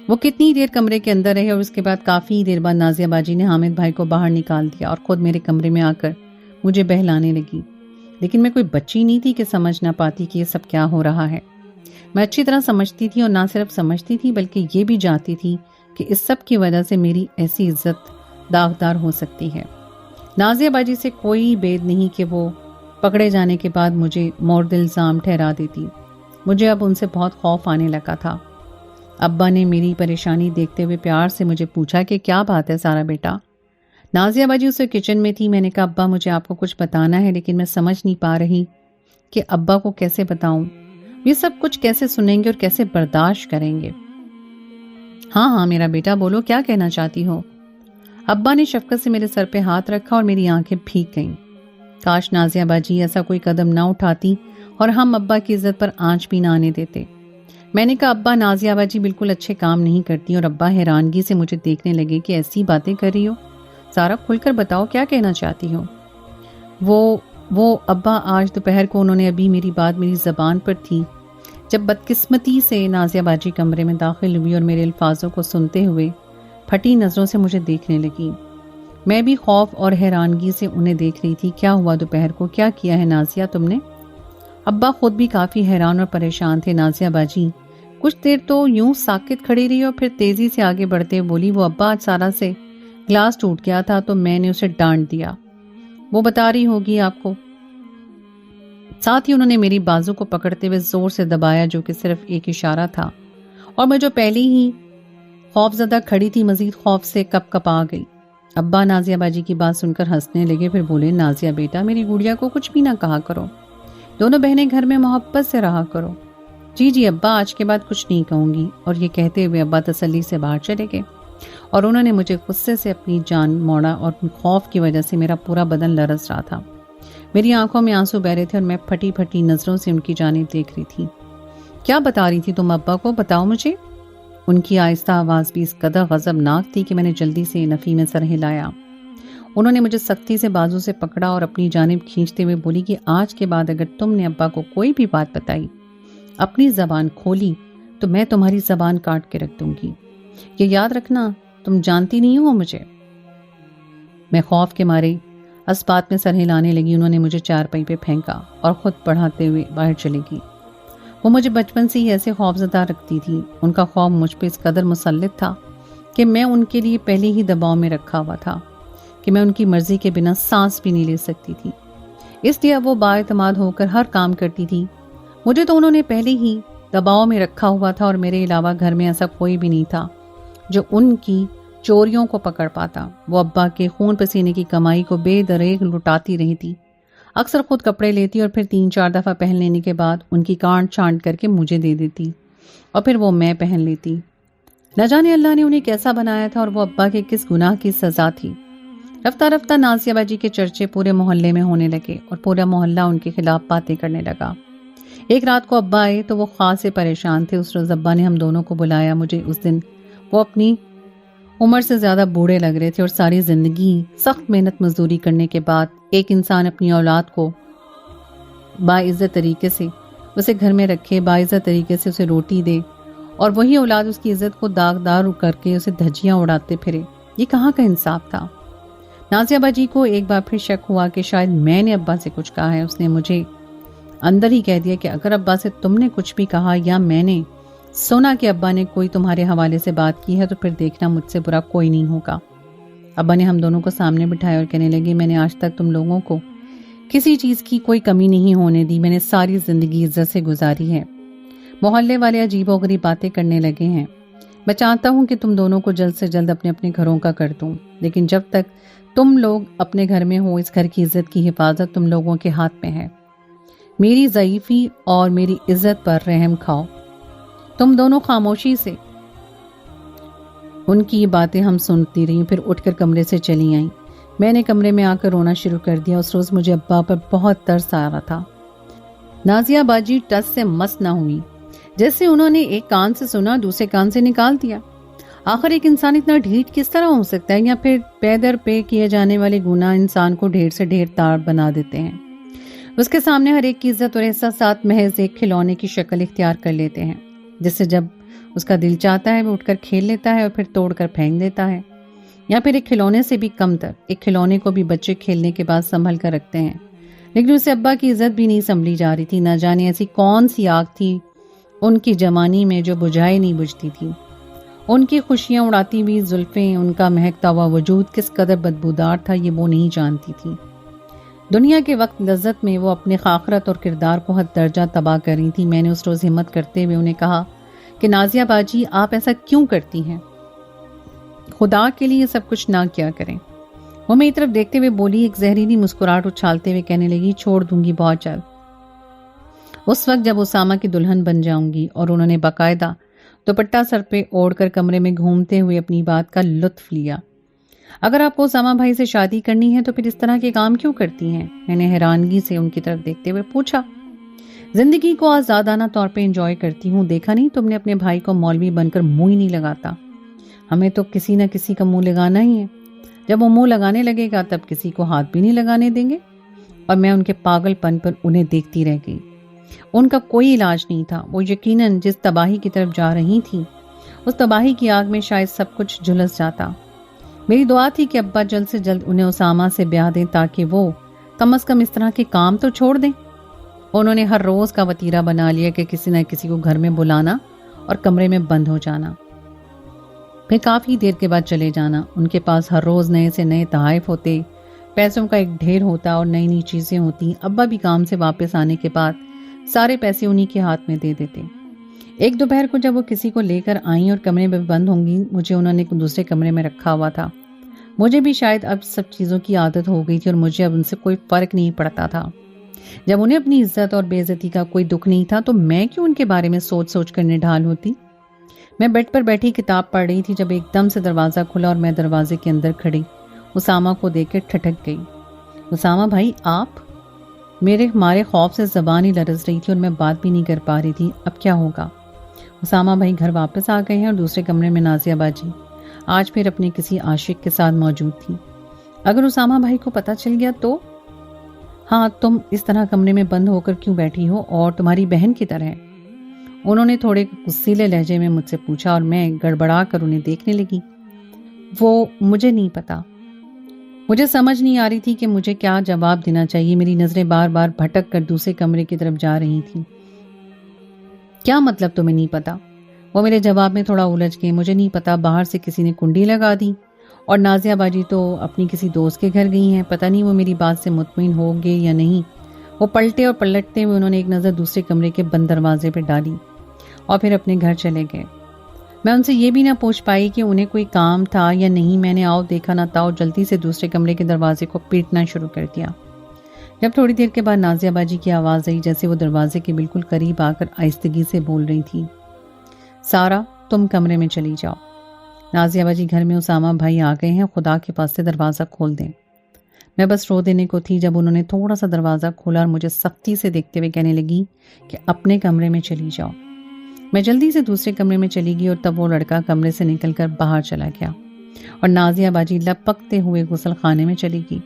وہ کتنی دیر کمرے کے اندر رہے اور اس کے بعد کافی دیر بعد نازیہ باجی نے حامد بھائی کو باہر نکال دیا اور خود میرے کمرے میں آ کر مجھے بہلانے لگی۔ لیکن میں کوئی بچی نہیں تھی کہ سمجھ نہ پاتی کہ یہ سب کیا ہو رہا ہے۔ میں اچھی طرح سمجھتی تھی، اور نہ صرف سمجھتی تھی بلکہ یہ بھی جانتی تھی کہ اس سب کی وجہ سے میری ایسی عزت داغدار ہو سکتی ہے۔ نازیہ باجی سے کوئی بید نہیں کہ وہ پکڑے جانے کے بعد مجھے مورد الزام ٹھہرا دیتی۔ مجھے اب ان سے بہت خوف آنے لگا تھا۔ ابا نے میری پریشانی دیکھتے ہوئے پیار سے مجھے پوچھا کہ کیا بات ہے سارا بیٹا۔ نازیہ باجی اسے کچن میں تھی۔ میں نے کہا ابا مجھے آپ کو کچھ بتانا ہے، لیکن میں سمجھ نہیں پا رہی کہ ابا کو کیسے بتاؤں، یہ سب کچھ کیسے سنیں گے اور کیسے برداشت کریں گے۔ ہاں میرا بیٹا بولو، کیا کہنا چاہتی ہو؟ ابا نے شفقت سے میرے سر پہ ہاتھ رکھا اور میری آنکھیں بھیگ گئیں۔ کاش نازیہ باجی ایسا کوئی قدم نہ اٹھاتی اور ہم ابا کی عزت پر آنچ بھی نہ آنے دیتے۔ میں نے کہا ابا نازیہ باجی بالکل اچھے کام نہیں کرتی، اور ابا حیرانگی سے مجھے دیکھنے لگے کہ ایسی باتیں کر رہی ہو، سارا کھل کر بتاؤ کیا کہنا چاہتی ہو۔ وہ ابا آج دوپہر کو انہوں نے ابھی میری بات میری زبان پر تھی جب بدقسمتی سے نازیہ باجی کمرے میں داخل ہوئی اور میرے الفاظوں کو سنتے ہوئے پھٹی نظروں سے مجھے دیکھنے لگی۔ میں بھی خوف اور حیرانگی سے انہیں دیکھ رہی تھی۔ کیا ہوا دوپہر کو، کیا کیا ہے نازیہ تم نے؟ ابا خود بھی کافی حیران اور پریشان تھے۔ نازیہ باجی کچھ دیر تو یوں ساکت کھڑی رہی اور پھر تیزی سے آگے بڑھتے بولی، وہ ابا آج سارا سے گلاس ٹوٹ گیا تھا تو میں نے اسے ڈانٹ دیا، وہ بتا رہی ہوگی آپ کو۔ ساتھ ہی انہوں نے میری بازو کو پکڑتے ہوئے زور سے دبایا، جو کہ صرف ایک اشارہ تھا، اور میں جو پہلے ہی خوف زدہ کھڑی تھی مزید خوف سے کپ کپ آ گئی۔ ابا نازیہ باجی کی بات سن کر ہنسنے لگے، پھر بولے نازیہ بیٹا میری گڑیا کو کچھ بھی نہ کہا کرو، دونوں بہنیں گھر میں محبت سے رہا کرو۔ جی ابا آج کے بعد کچھ نہیں کہوں گی۔ اور یہ کہتے ہوئے ابا تسلی سے باہر چلے گئے، اور انہوں نے مجھے غصے سے اپنی جان موڑا، اور خوف کی وجہ سے میرا پورا بدن لرز رہا تھا۔ میری آنکھوں میں آنسو بہ رہے تھے اور میں پھٹی پھٹی نظروں سے ان کی جانب دیکھ رہی تھی۔ کیا بتا رہی تھی تم ابا کو، بتاؤ مجھے۔ ان کی آہستہ آواز بھی اس قدر غضبناک تھی کہ میں نے جلدی سے نفی میں سر ہلایا۔ انہوں نے مجھے سختی سے بازو سے پکڑا اور اپنی جانب کھینچتے ہوئے بولی کہ آج کے بعد اگر تم نے ابا کو کوئی بھی بات بتائی، اپنی زبان کھولی، تو میں تمہاری زبان کاٹ کے رکھ دوں گی۔ یہ یاد رکھنا، تم جانتی نہیں ہو مجھے۔ میں خوف کے مارے اس بات میں سر ہلانے لگی۔ انہوں نے مجھے چارپائی پہ پھینکا اور خود بڑھاتے ہوئے باہر چلے گی۔ وہ مجھے بچپن سے ہی ایسے خوفزدہ رکھتی تھی۔ ان کا خوف مجھ پہ اس قدر مسلط تھا کہ میں ان کے لیے پہلے ہی دباؤ میں رکھا ہوا تھا کہ میں ان کی مرضی کے بنا سانس بھی نہیں لے سکتی تھی۔ اس لیے وہ بااعتماد ہو کر ہر کام کرتی تھی۔ مجھے تو انہوں نے پہلے ہی دباؤ میں رکھا ہوا تھا، اور میرے علاوہ گھر میں ایسا کوئی بھی نہیں تھا جو ان کی چوریوں کو پکڑ پاتا۔ وہ ابا کے خون پسینے کی کمائی کو بے دریغ لٹاتی رہی تھی۔ اکثر خود کپڑے لیتی اور پھر 3-4 دفعہ پہن لینے کے بعد ان کی کانٹ چھانٹ کر کے مجھے دے دیتی، اور پھر وہ میں پہن لیتی۔ نہ جانے اللہ نے انہیں کیسا بنایا تھا اور وہ ابا کے کس گناہ کی سزا تھی۔ رفتہ رفتہ نازیہ باجی کے چرچے پورے محلے میں ہونے لگے اور پورا محلہ ان کے خلاف باتیں کرنے لگا۔ ایک رات کو ابا آئے تو وہ خاص سے پریشان تھے۔ اس روز ابا نے ہم دونوں کو بلایا۔ مجھے اس دن وہ اپنی عمر سے زیادہ بوڑھے لگ رہے تھے، اور ساری زندگی سخت محنت مزدوری کرنے کے بعد ایک انسان اپنی اولاد کو باعزت طریقے سے اسے گھر میں رکھے، باعزت طریقے سے اسے روٹی دے، اور وہی اولاد اس کی عزت کو داغدار کر کے اسے دھجیاں اڑاتے پھرے، یہ کہاں کا انصاف تھا؟ نازیہ باجی کو ایک بار پھر شک ہوا کہ شاید میں نے ابا سے کچھ کہا ہے۔ اس نے مجھے اندر ہی کہہ دیا کہ اگر ابا سے تم نے کچھ بھی کہا یا میں نے سنا کہ ابا نے کوئی تمہارے حوالے سے بات کی ہے تو پھر دیکھنا مجھ سے برا کوئی نہیں ہوگا۔ ابا نے ہم دونوں کو سامنے بٹھایا اور کہنے لگے میں نے آج تک تم لوگوں کو کسی چیز کی کوئی کمی نہیں ہونے دی، میں نے ساری زندگی عزت سے گزاری ہے۔ محلے والے عجیب و غریب باتیں کرنے لگے ہیں۔ میں چاہتا ہوں کہ تم دونوں کو جلد سے جلد اپنے اپنے گھروں کا کر دوں، لیکن جب تک تم لوگ اپنے گھر میں ہو اس گھر کی عزت کی حفاظت تم لوگوں کے ہاتھ میں ہے۔ میری ضعیفی اور میری عزت پر رحم کھاؤ۔ تم دونوں خاموشی سے ان کی یہ باتیں ہم سنتی رہیں، پھر اٹھ کر کمرے سے چلی آئیں۔ میں نے کمرے میں آ کر رونا شروع کر دیا۔ اس روز مجھے ابا پر بہت ترس آ رہا تھا۔ نازیہ باجی ٹس سے مس نہ ہوئی، جیسے انہوں نے ایک کان سے سنا دوسرے کان سے نکال دیا۔ آخر ایک انسان اتنا ڈھیٹ کس طرح ہو سکتا ہے، یا پھر پے در پے کیے جانے والے گناہ انسان کو ڈھیر سے ڈھیر تار بنا دیتے ہیں۔ اس کے سامنے ہر ایک کی عزت اور احساسات محض ایک کھلونے کی شکل اختیار کر لیتے ہیں۔ جس سے جب اس کا دل چاہتا ہے وہ اٹھ کر کھیل لیتا ہے اور پھر توڑ کر پھینک دیتا ہے، یا پھر ایک کھلونے سے بھی کم تر، ایک کھلونے کو بھی بچے کھیلنے کے بعد سنبھل کر رکھتے ہیں، لیکن اسے ابا کی عزت بھی نہیں سنبھلی جا رہی تھی۔ نہ جانے ایسی کون سی آگ تھی ان کی جوانی میں جو بجھائے نہیں بجھتی تھی۔ ان کی خوشیاں اڑاتی ہوئی زلفیں، ان کا مہکتا ہوا وجود کس قدر بدبودار تھا یہ وہ نہیں جانتی تھی۔ دنیا کے وقت لذت میں وہ اپنے خاخرت اور کردار کو حد درجہ تباہ کر رہی تھی۔ میں نے اس روز ہمت کرتے ہوئے انہیں کہا کہ نازیہ باجی آپ ایسا کیوں کرتی ہیں؟ خدا کے لیے سب کچھ نہ کیا کریں۔ وہ میری طرف دیکھتے ہوئے بولی، ایک زہریلی مسکراہٹ اچھالتے ہوئے کہنے لگی، چھوڑ دوں گی بہت جلد، اس وقت جب اسامہ کی دلہن بن جاؤں گی۔ اور انہوں نے باقاعدہ دوپٹہ سر پہ اوڑھ کر کمرے میں گھومتے ہوئے اپنی بات کا لطف لیا۔ اگر آپ کو اسامہ بھائی سے شادی کرنی ہے تو پھر اس طرح کے کام کیوں کرتی ہیں؟ میں نے حیرانگی سے ان کی طرف دیکھتے ہوئے پوچھا۔ زندگی کو آزادانہ طور پہ انجوائے کرتی ہوں، دیکھا نہیں تم نے اپنے بھائی کو مولوی بن کر منہ ہی نہیں لگاتا؟ ہمیں تو کسی نہ کسی کا منہ لگانا ہی ہے، جب وہ منہ لگانے لگے گا تب کسی کو ہاتھ بھی نہیں لگانے دیں گے۔ اور میں ان کے پاگل پن پر انہیں دیکھتی رہ گئی۔ ان کا کوئی علاج نہیں تھا، وہ یقیناً جس تباہی کی طرف جا رہی تھی اس تباہی کی آگ میں شاید سب کچھ جھلس جاتا۔ میری دعا تھی کہ ابا جلد سے جلد انہیں اسامہ سے بیاہ دیں تاکہ وہ کم از کم اس طرح کے کام تو چھوڑ دیں۔ انہوں نے ہر روز کا وتیرہ بنا لیا کہ کسی نہ کسی کو گھر میں بلانا اور کمرے میں بند ہو جانا، پھر کافی دیر کے بعد چلے جانا۔ ان کے پاس ہر روز نئے سے نئے تحائف ہوتے، پیسوں کا ایک ڈھیر ہوتا اور نئی نئی چیزیں ہوتی۔ ابا بھی کام سے واپس آنے کے بعد سارے پیسے انہی کے ہاتھ میں دے دیتے۔ ایک دوپہر کو جب وہ کسی کو لے کر آئیں اور کمرے میں بند ہوں گی، مجھے انہوں نے دوسرے کمرے میں رکھا ہوا تھا۔ مجھے بھی شاید اب سب چیزوں کی عادت ہو گئی تھی اور مجھے اب ان سے کوئی فرق نہیں پڑتا تھا۔ جب انہیں اپنی عزت اور بے عزتی کا کوئی دکھ نہیں تھا تو میں کیوں ان کے بارے میں سوچ سوچ کر نڈھال ہوتی؟ میں بیڈ پر بیٹھی کتاب پڑھ رہی تھی جب ایک دم سے دروازہ کھلا اور میں دروازے کے اندر کھڑی اسامہ کو دیکھ کے ٹھٹک گئی۔ اسامہ بھائی آپ؟ ہمارے خوف سے زبان ہی لرز رہی تھی اور میں بات بھی نہیں کر پا رہی تھی۔ اب کیا ہوگا؟ اسامہ بھائی گھر واپس آ گئے ہیں اور دوسرے کمرے میں نازیہ باجی آج پھر اپنے کسی عاشق کے ساتھ موجود تھی۔ اگر اسامہ بھائی کو پتہ چل گیا تو؟ ہاں، تم اس طرح کمرے میں بند ہو کر کیوں بیٹھی ہو اور تمہاری بہن کی طرح ہے؟ انہوں نے تھوڑے غصیلے لہجے میں مجھ سے پوچھا اور میں گڑبڑا کر انہیں دیکھنے لگی۔ وہ مجھے نہیں پتا۔ مجھے سمجھ نہیں آ رہی تھی کہ مجھے کیا جواب دینا چاہیے۔ میری نظریں بار بار بھٹک کر دوسرے کمرے کی طرف جا رہی تھیں۔ کیا مطلب تمہیں نہیں پتا؟ وہ میرے جواب میں تھوڑا الجھ گئی۔ مجھے نہیں پتا، باہر سے کسی نے کنڈی لگا دی اور نازیہ باجی تو اپنی کسی دوست کے گھر گئی ہیں۔ پتہ نہیں وہ میری بات سے مطمئن ہو گے یا نہیں۔ وہ پلٹے اور پلٹتے ہوئے انہوں نے ایک نظر دوسرے کمرے کے بند دروازے پہ ڈالی اور پھر اپنے گھر چلے گئے۔ میں ان سے یہ بھی نہ پوچھ پائی کہ انہیں کوئی کام تھا یا نہیں۔ میں نے آؤ دیکھا نہ تھا اور جلدی سے دوسرے کمرے کے دروازے کو پیٹنا شروع کر دیا۔ جب تھوڑی دیر کے بعد نازیہ باجی کی آواز آئی، جیسے وہ دروازے کے بالکل قریب آ کر آہستگی سے بول رہی تھی، سارا تم کمرے میں چلی جاؤ، نازیہ باجی گھر میں اسامہ بھائی آ گئے ہیں، خدا کے واسطے دروازہ کھول دیں۔ میں بس رو دینے کو تھی جب انہوں نے تھوڑا سا دروازہ کھولا اور مجھے سختی سے دیکھتے ہوئے کہنے لگی کہ اپنے کمرے میں چلی جاؤ۔ میں جلدی سے دوسرے کمرے میں چلی گئی اور تب وہ لڑکا کمرے سے نکل کر باہر چلا گیا اور نازیہ باجی لپکتے ہوئے غسل خانے میں چلی گئی۔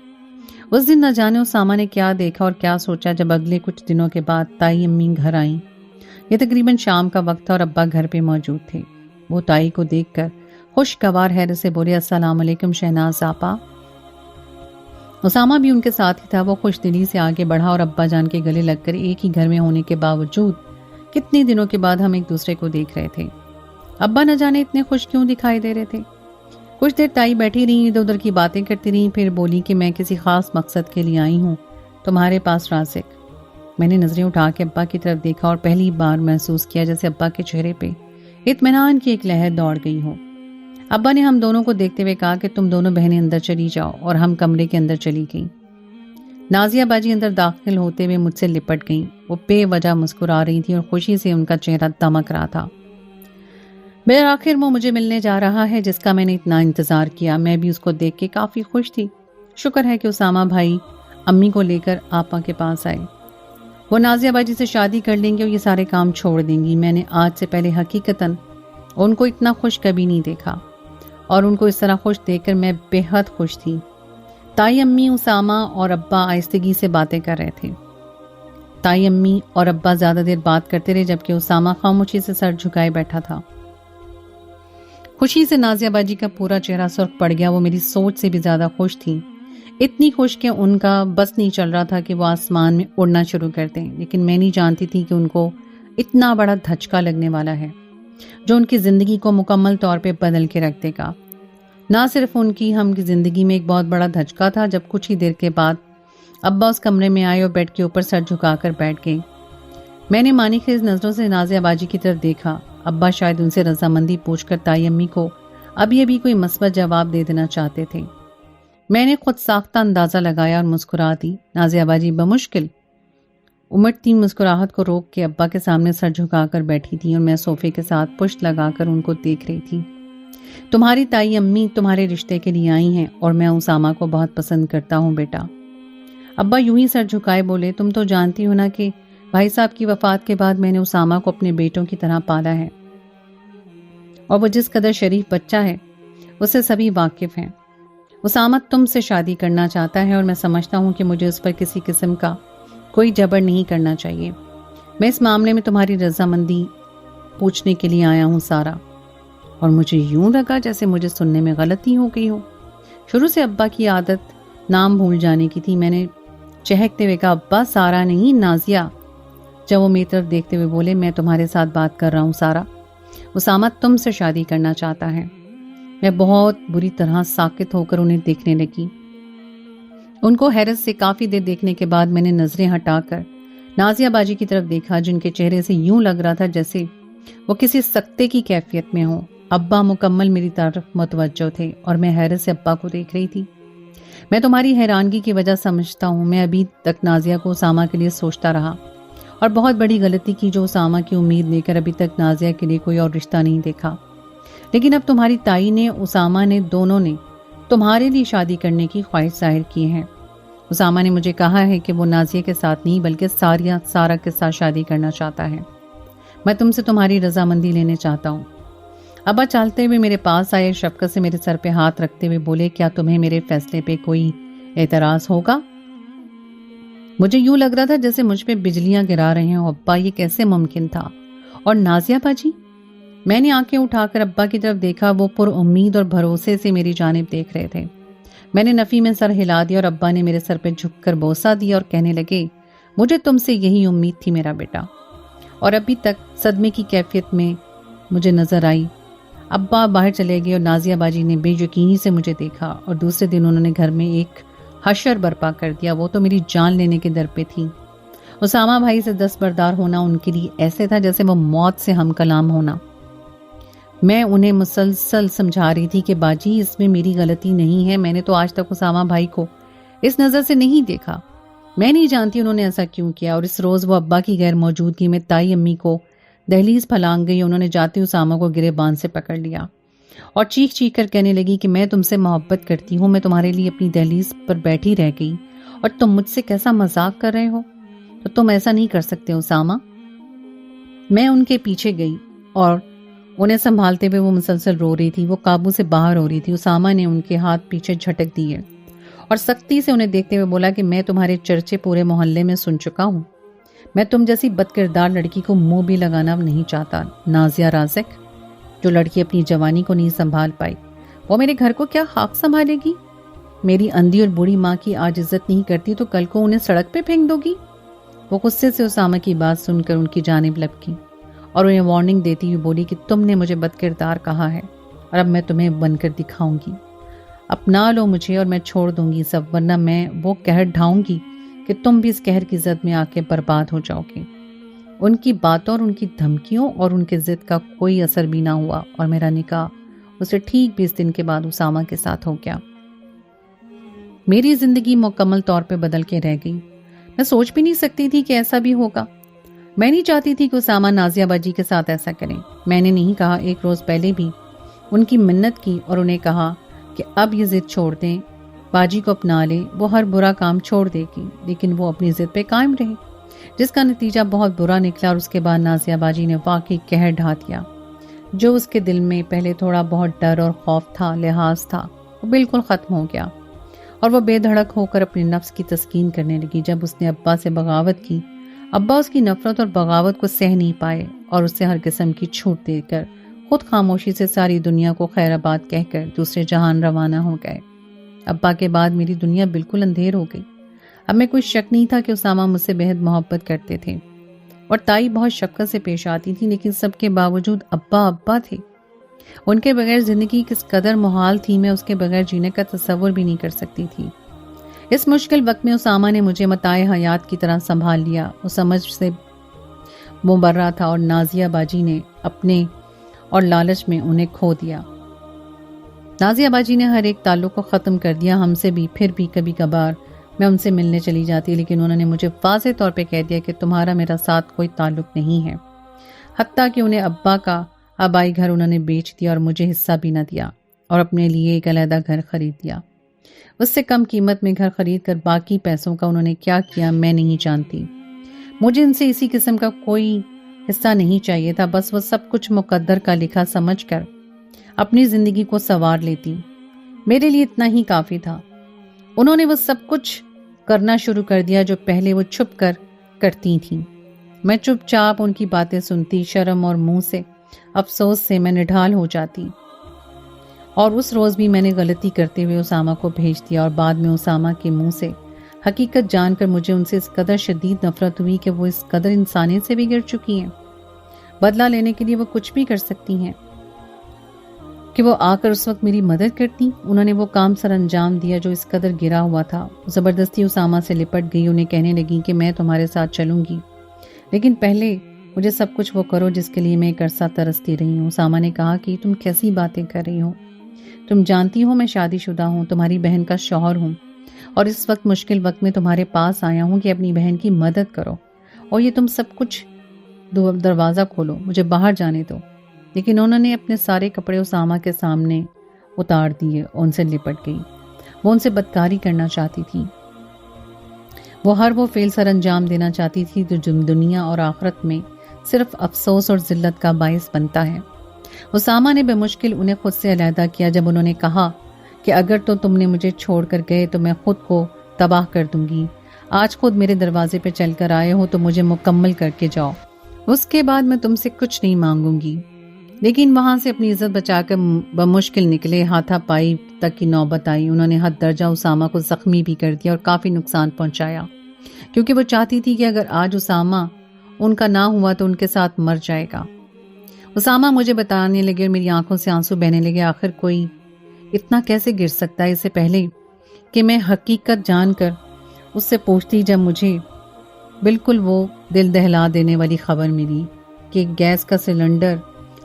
اس دن نہ جانے اسامہ نے کیا دیکھا اور کیا سوچا جب اگلے کچھ دنوں کے بعد تائی امی گھر آئیں۔ یہ تقریباً شام کا وقت تھا اور ابا گھر پہ موجود تھے۔ وہ تائی کو دیکھ کر خوشگوار حیرت سے بولے، السلام علیکم شہناز آپا۔ اسامہ بھی ان کے ساتھ ہی تھا۔ وہ خوش دلی سے آگے بڑھا اور ابا جان کے گلے لگ کر ایک ہی گھر میں ہونے کے باوجود کتنے دنوں کے بعد ہم ایک دوسرے کو دیکھ رہے تھے۔ ابا نہ جانے اتنے خوش کیوں دکھائی دے رہے تھے۔ کچھ دیر تائی بیٹھی رہی، ادھر ادھر کی باتیں کرتی رہی، پھر بولی کہ میں کسی خاص مقصد کے لیے آئی ہوں تمہارے پاس رازق۔ میں نے نظریں اٹھا کے ابا کی طرف دیکھا اور پہلی بار محسوس کیا جیسے ابا کے چہرے پہ اطمینان کی ایک لہر دوڑ گئی ہو۔ ابا نے ہم دونوں کو دیکھتے ہوئے کہا کہ تم دونوں بہنیں اندر چلی جاؤ، اور ہم کمرے کے اندر چلی گئیں۔ نازیہ باجی اندر داخل ہوتے ہوئے مجھ سے لپٹ گئیں۔ وہ بے وجہ مسکرا رہی تھی اور خوشی سے ان کا چہرہ دمک رہا تھا۔ بالآخر وہ مجھے ملنے جا رہا ہے جس کا میں نے اتنا انتظار کیا۔ میں بھی اس کو دیکھ کے کافی خوش تھی۔ شکر ہے کہ اسامہ بھائی امی کو لے کر آپا کے پاس آئے۔ وہ نازیہ باجی سے شادی کر لیں گے اور یہ سارے کام چھوڑ دیں گی۔ میں نے آج سے پہلے حقیقتاً ان کو اتنا خوش کبھی نہیں دیکھا، اور ان کو اس طرح خوش دیکھ کر میں بے حد خوش تھی۔ تائی امی، اسامہ اور ابا آہستگی سے باتیں کر رہے تھے۔ تائی امی اور ابا زیادہ دیر بات کرتے رہے جبکہ اسامہ خاموشی سے سر جھکائے بیٹھا تھا۔ خوشی سے نازیہ باجی کا پورا چہرہ سرخ پڑ گیا۔ وہ میری سوچ سے بھی زیادہ خوش تھی، اتنی خوش کہ ان کا بس نہیں چل رہا تھا کہ وہ آسمان میں اڑنا شروع کر دیں، لیکن میں نہیں جانتی تھی کہ ان کو اتنا بڑا دھچکا لگنے والا ہے جو ان کی زندگی کو مکمل طور پہ بدل کے رکھ دے گا۔ نہ صرف ان کی، ہم کی زندگی میں ایک بہت بڑا دھچکا تھا جب کچھ ہی دیر کے بعد ابا اس کمرے میں آئے اور بیڈ کے اوپر سر جھکا کر بیٹھ گئے۔ میں نے مانی خیز نظروں سے نازیہ باجی کی طرف دیکھا۔ ابا شاید ان سے رضامندی پوچھ کر تائی امی کو ابھی کوئی مثبت جواب دے دینا چاہتے تھے۔ میں نے خود ساختہ اندازہ لگایا اور مسکرا دی۔ نازیہ باجی بمشکل امٹتی مسکراہٹ کو روک کے ابا کے سامنے سر جھکا کر بیٹھی تھی اور میں صوفے کے ساتھ پشت لگا کر ان کو دیکھ رہی تھی۔ تمہاری تائی امی تمہارے رشتے کے لیے آئی ہیں اور میں اسامہ کو بہت پسند کرتا ہوں بیٹا۔ ابا یوں ہی سر جھکائے بولے، تم تو جانتی ہو نا کہ بھائی صاحب کی وفات کے بعد میں نے اسامہ کو اپنے بیٹوں کی طرح پالا ہے، اور وہ جس قدر شریف بچہ ہے اسے سبھی واقف ہیں۔ اسامہ تم سے شادی کرنا چاہتا ہے اور میں سمجھتا ہوں کہ مجھے اس پر کسی قسم کا کوئی جبر نہیں کرنا چاہیے۔ میں اس معاملے میں تمہاری رضامندی پوچھنے کے لیے آیا ہوں سارا۔ اور مجھے یوں لگا جیسے مجھے سننے میں غلطی ہو گئی ہو۔ شروع سے ابا کی عادت نام بھول جانے کی تھی۔ میں نے چہکتے ہوئے کہا، ابا سارا نہیں نازیہ۔ جب وہ میری طرف دیکھتے ہوئے بولے، میں تمہارے ساتھ بات کر رہا ہوں سارا، اسامہ تم سے شادی کرنا چاہتا ہے۔ میں بہت بری طرح ساکت ہو کر انہیں دیکھنے لگی۔ ان کو حیرت سے کافی دیر دیکھنے کے بعد میں نے نظریں ہٹا کر نازیہ باجی کی طرف دیکھا، جن کے چہرے سے یوں لگ رہا تھا جیسے وہ کسی سکتے کی کیفیت میں ہوں۔ ابا مکمل میری طرف متوجہ تھے اور میں حیرت سے ابا کو دیکھ رہی تھی۔ میں تمہاری حیرانگی کی وجہ سمجھتا ہوں۔ میں ابھی تک نازیہ کو اسامہ کے لیے سوچتا رہا اور بہت بڑی غلطی کی جو اسامہ کی امید لے کر ابھی تک نازیہ کے لیے کوئی اور رشتہ نہیں دیکھا۔ لیکن اب تمہاری تائی نے، اسامہ نے، دونوں نے تمہارے لیے شادی کرنے کی خواہش ظاہر کی ہے۔ اسامہ نے مجھے کہا ہے کہ وہ نازیہ کے ساتھ نہیں بلکہ سارا کے ساتھ شادی کرنا چاہتا ہے۔ میں تم سے تمہاری رضامندی لینے چاہتا ہوں۔ ابا چلتے ہوئے میرے پاس آئے، شفقت سے میرے سر پہ ہاتھ رکھتے ہوئے بولے، کیا تمہیں میرے فیصلے پہ کوئی اعتراض ہوگا؟ مجھے یوں لگ رہا تھا جیسے مجھ پہ بجلیاں گرا رہے ہوں۔ ابا یہ کیسے ممکن تھا؟ اور نازیہ باجی؟ میں نے آنکھیں اٹھا کر ابا کی طرف دیکھا۔ وہ پر امید اور بھروسے سے میری جانب دیکھ رہے تھے۔ میں نے نفی میں سر ہلا دیا اور ابا نے میرے سر پہ جھک کر بوسہ دیا اور کہنے لگے، مجھے تم سے یہی امید تھی میرا بیٹا۔ اور ابھی تک صدمے کی کیفیت میں مجھے نظر آئی۔ ابا باہر چلے گئے اور نازیہ باجی نے بے یقینی سے مجھے دیکھا اور دوسرے دن انہوں نے گھر میں ایک حشر برپا کر دیا۔ وہ تو میری جان لینے کے در پہ تھی۔ اسامہ بھائی سے دستبردار ہونا ان کے لیے ایسے تھا جیسے وہ موت سے ہم کلام ہونا۔ میں انہیں مسلسل سمجھا رہی تھی کہ باجی اس میں میری غلطی نہیں ہے، میں نے تو آج تک اسامہ بھائی کو اس نظر سے نہیں دیکھا۔ میں نہیں جانتی انہوں نے ایسا کیوں کیا۔ اور اس روز وہ ابا کی غیر موجودگی میں تائی امی کو دہلیز پھلانگ گئی۔ انہوں نے جاتے اسامہ کو گریبان سے پکڑ لیا اور چیخ چیخ کر کہنے لگی کہ میں تم سے محبت کرتی ہوں، میں تمہارے لیے اپنی دہلیز پر بیٹھی رہ گئی اور تم مجھ سے کیسا مذاق کر رہے ہو؟ تو تم ایسا نہیں کر سکتے اسامہ۔ میں ان کے پیچھے گئی اور انہیں سنبھالتے ہوئے وہ مسلسل رو رہی تھی، وہ قابو سے باہر ہو رہی تھی۔ اسامہ نے ان کے ہاتھ پیچھے جھٹک دیے اور سختی سے انہیں دیکھتے ہوئے بولا کہ میں تمہارے چرچے پورے محلے میں سن چکا ہوں۔ میں تم جیسی بد کردار لڑکی کو منہ بھی لگانا نہیں چاہتا۔ نازیہ رازق، جو لڑکی اپنی جوانی کو نہیں سنبھال پائی، وہ میرے گھر کو کیا خاک سنبھالے گی؟ میری اندھی اور بوڑھی ماں کی آج عزت نہیں کرتی تو کل کو انہیں سڑک پہ پھینک دو گی؟ وہ غصے سے اسامہ کی بات سن کر ان کی جانب لپکی اور انہیں وارننگ دیتی ہوئی بولی کہ تم نے مجھے بد کردار کہا ہے اور اب میں تمہیں بن کر دکھاؤں گی۔ اپنا لو مجھے اور میں چھوڑ دوں گی سب، ورنہ میں وہ قہر ڈھاؤں گی کہ تم بھی اس قہر کی زد میں آ کے برباد ہو جاؤ گے۔ ان کی باتوں اور ان کی دھمکیوں اور ان کے ضد کا کوئی اثر بھی نہ ہوا اور میرا نکاح اسے ٹھیک 20 دن کے بعد اسامہ کے ساتھ ہو گیا۔ میری زندگی مکمل طور پہ بدل کے رہ گئی۔ میں سوچ بھی نہیں سکتی تھی کہ ایسا بھی ہوگا۔ میں نہیں چاہتی تھی کہ اسامہ نازیہ باجی کے ساتھ ایسا کریں۔ میں نے نہیں کہا، ایک روز پہلے بھی ان کی منت کی اور انہیں کہا کہ اب یہ ضد چھوڑ دیں، باجی کو اپنا لیں، وہ ہر برا کام چھوڑ دے گی، لیکن وہ اپنی ضد پہ قائم رہی، جس کا نتیجہ بہت برا نکلا۔ اور اس کے بعد نازیہ باجی نے واقعی قہر ڈھا دیا۔ جو اس کے دل میں پہلے تھوڑا بہت ڈر اور خوف تھا، لحاظ تھا، وہ بالکل ختم ہو گیا اور وہ بے دھڑک ہو کر اپنے نفس کی تسکین کرنے لگی۔ جب اس نے ابا سے بغاوت کی، ابا اس کی نفرت اور بغاوت کو سہ نہیں پائے اور اس سے ہر قسم کی چھوٹ دے کر خود خاموشی سے ساری دنیا کو خیر آباد کہہ کر دوسرے جہان روانہ ہو گئے۔ ابا کے بعد میری دنیا بالکل اندھیر ہو گئی۔ اب میں کوئی شک نہیں تھا کہ اسامہ مجھ سے بہت محبت کرتے تھے اور تائی بہت شفقت سے پیش آتی تھی، لیکن سب کے باوجود ابا ابا تھے۔ ان کے بغیر زندگی کس قدر محال تھی، میں اس کے بغیر جینے کا تصور بھی نہیں کر سکتی تھی۔ اس مشکل وقت میں اسامہ نے مجھے متاع حیات کی طرح سنبھال لیا۔ وہ سمجھ سے مبرہ تھا اور نازیہ باجی نے اپنے اور لالچ میں انہیں کھو دیا۔ نازیہ باجی نے ہر ایک تعلق کو ختم کر دیا ہم سے بھی۔ پھر بھی کبھی کبھار میں ان سے ملنے چلی جاتی، لیکن انہوں نے مجھے واضح طور پہ کہہ دیا کہ تمہارا میرا ساتھ کوئی تعلق نہیں ہے۔ حتیٰ کہ انہیں ابا کا آبائی گھر انہوں نے بیچ دیا اور مجھے حصہ بھی نہ دیا اور اپنے لیے ایک علیحدہ گھر خرید لیا۔ اس سے کم قیمت میں گھر خرید کر باقی پیسوں کا انہوں نے کیا کیا میں نہیں جانتی۔ مجھے ان سے اسی قسم کا کوئی حصہ نہیں چاہیے تھا، بس وہ سب کچھ مقدر کا لکھا سمجھ کر اپنی زندگی کو سنوار لیتی۔ میرے لیے اتنا ہی کافی تھا۔ انہوں نے وہ سب کچھ کرنا شروع کر دیا جو پہلے وہ چھپ کر کرتی تھیں۔ میں چپ چاپ ان کی باتیں سنتی، شرم اور منہ سے افسوس سے میں نڈھال ہو جاتی۔ اور اس روز بھی میں نے غلطی کرتے ہوئے اسامہ کو بھیج دیا، اور بعد میں اسامہ کے منہ سے حقیقت جان کر مجھے ان سے اس قدر شدید نفرت ہوئی کہ وہ اس قدر انسانیت سے بگڑ چکی ہیں۔ بدلہ لینے کے لیے وہ کچھ بھی کر سکتی ہیں کہ وہ آ کر اس وقت میری مدد کرتی۔ انہوں نے وہ کام سر انجام دیا جو اس قدر گرا ہوا تھا۔ زبردستی اسامہ سے لپٹ گئی، انہیں کہنے لگی کہ میں تمہارے ساتھ چلوں گی، لیکن پہلے مجھے سب کچھ وہ کرو جس کے لیے میں ایک عرصہ ترستی رہی ہوں۔ اسامہ نے کہا کہ تم کیسی باتیں کر رہی ہو؟ تم جانتی ہو میں شادی شدہ ہوں، تمہاری بہن کا شوہر ہوں، اور اس وقت مشکل وقت میں تمہارے پاس آیا ہوں کہ اپنی بہن کی مدد کرو، اور یہ تم سب کچھ دروازہ کھولو، مجھے باہر جانے دو۔ لیکن انہوں نے اپنے سارے کپڑے اسامہ کے سامنے اتار دیے اور ان سے لپٹ گئی۔ وہ ان سے بدکاری کرنا چاہتی تھی۔ وہ ہر وہ فعل سر انجام دینا چاہتی تھی جو دنیا اور آخرت میں صرف افسوس اور ذلت کا باعث بنتا ہے۔ اسامہ نے بمشکل انہیں خود سے علیحدہ کیا جب انہوں نے کہا کہ اگر تو تم نے مجھے چھوڑ کر گئے تو میں خود کو تباہ کر دوں گی۔ آج خود میرے دروازے پہ چل کر آئے ہو تو مجھے مکمل کر کے جاؤ، اس کے بعد میں تم سے کچھ نہیں مانگوں گی۔ لیکن وہاں سے اپنی عزت بچا کر بمشکل نکلے۔ ہاتھا پائی تک کی نوبت آئی۔ انہوں نے حد درجہ اسامہ کو زخمی بھی کر دیا اور کافی نقصان پہنچایا، کیونکہ وہ چاہتی تھی کہ اگر آج اسامہ ان کا نہ ہوا تو ان کے ساتھ مر جائے گا۔ اسامہ مجھے بتانے لگے اور میری آنکھوں سے آنسو بہنے لگے۔ آخر کوئی اتنا کیسے گر سکتا ہے؟ اس سے پہلے کہ میں حقیقت جان کر اس سے پوچھتی، جب مجھے بالکل وہ دل دہلا دینے والی خبر ملی کہ گیس کا سلنڈر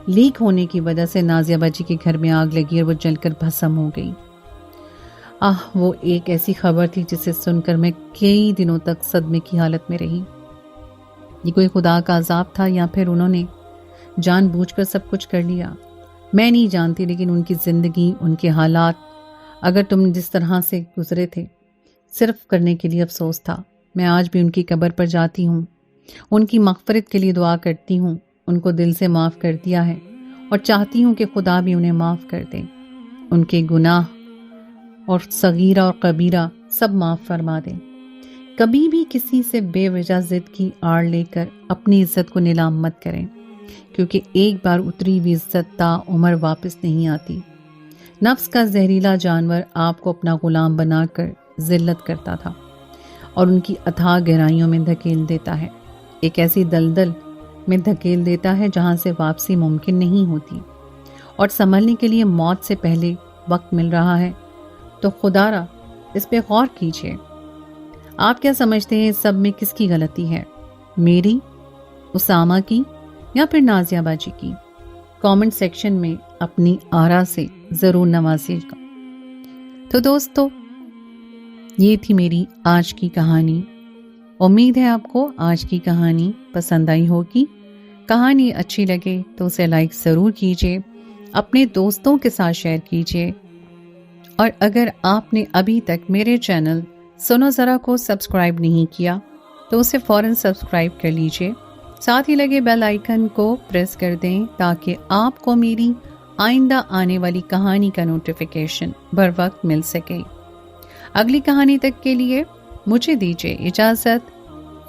لیک ہونے کی وجہ سے نازیہ باجی کے گھر میں آگ لگی اور وہ جل کر بھسم ہو گئی۔ وہ ایک ایسی خبر تھی جسے سن کر میں کئی دنوں تک صدمے کی حالت میں رہی۔ یہ کوئی خدا کا عذاب تھا یا پھر انہوں نے جان بوجھ کر سب کچھ کر لیا؟ میں نہیں جانتی، لیکن ان کی زندگی، ان کے حالات، اگر تم جس طرح سے گزرے تھے، صرف کرنے کے لیے افسوس تھا۔ میں آج بھی ان کی قبر پر جاتی ہوں، ان کی مغفرت کے لیے دعا کرتی ہوں۔ ان کو دل سے معاف کر دیا ہے اور چاہتی ہوں کہ خدا بھی انہیں معاف کر دے۔ ان کے گناہ اور صغیرہ اور کبیرہ سب معاف فرما دے۔ کبھی بھی کسی سے بے وجہ ضد کی آڑ لے کر اپنی عزت کو نیلام مت کریں، کیونکہ ایک بار اتری ہوئی عزت تا عمر واپس نہیں آتی۔ نفس کا زہریلا جانور آپ کو اپنا غلام بنا کر ذلت کرتا تھا اور ان کی اتھاہ گہرائیوں میں دھکیل دیتا ہے، ایک ایسی دلدل میں دھکیل دیتا ہے جہاں سے واپسی ممکن نہیں ہوتی، اور سنبھلنے کے لیے موت سے پہلے وقت مل رہا ہے تو خدا را اس پہ غور کیجیے۔ آپ کیا سمجھتے ہیں اس سب میں کس کی غلطی ہے؟ میری، اسامہ کی، یا پھر نازیہ باجی کی؟ کامنٹ سیکشن میں اپنی آرا سے ضرور نوازیے گا۔ تو دوستو، یہ تھی میری آج کی کہانی۔ امید ہے آپ کو آج کی کہانی پسند آئی ہوگی۔ کہانی اچھی لگے تو اسے لائک ضرور کیجیے، اپنے دوستوں کے ساتھ شیئر کیجیے، اور اگر آپ نے ابھی تک میرے چینل سنو ذرا کو سبسکرائب نہیں کیا تو اسے فوراً سبسکرائب کر لیجیے، ساتھ ہی لگے بیل آئیکن کو پریس کر دیں تاکہ آپ کو میری آئندہ آنے والی کہانی کا نوٹیفیکیشن بر وقت مل سکے۔ اگلی کہانی تک کے لیے مجھے دیجیے اجازت۔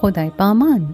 خدائے پامان۔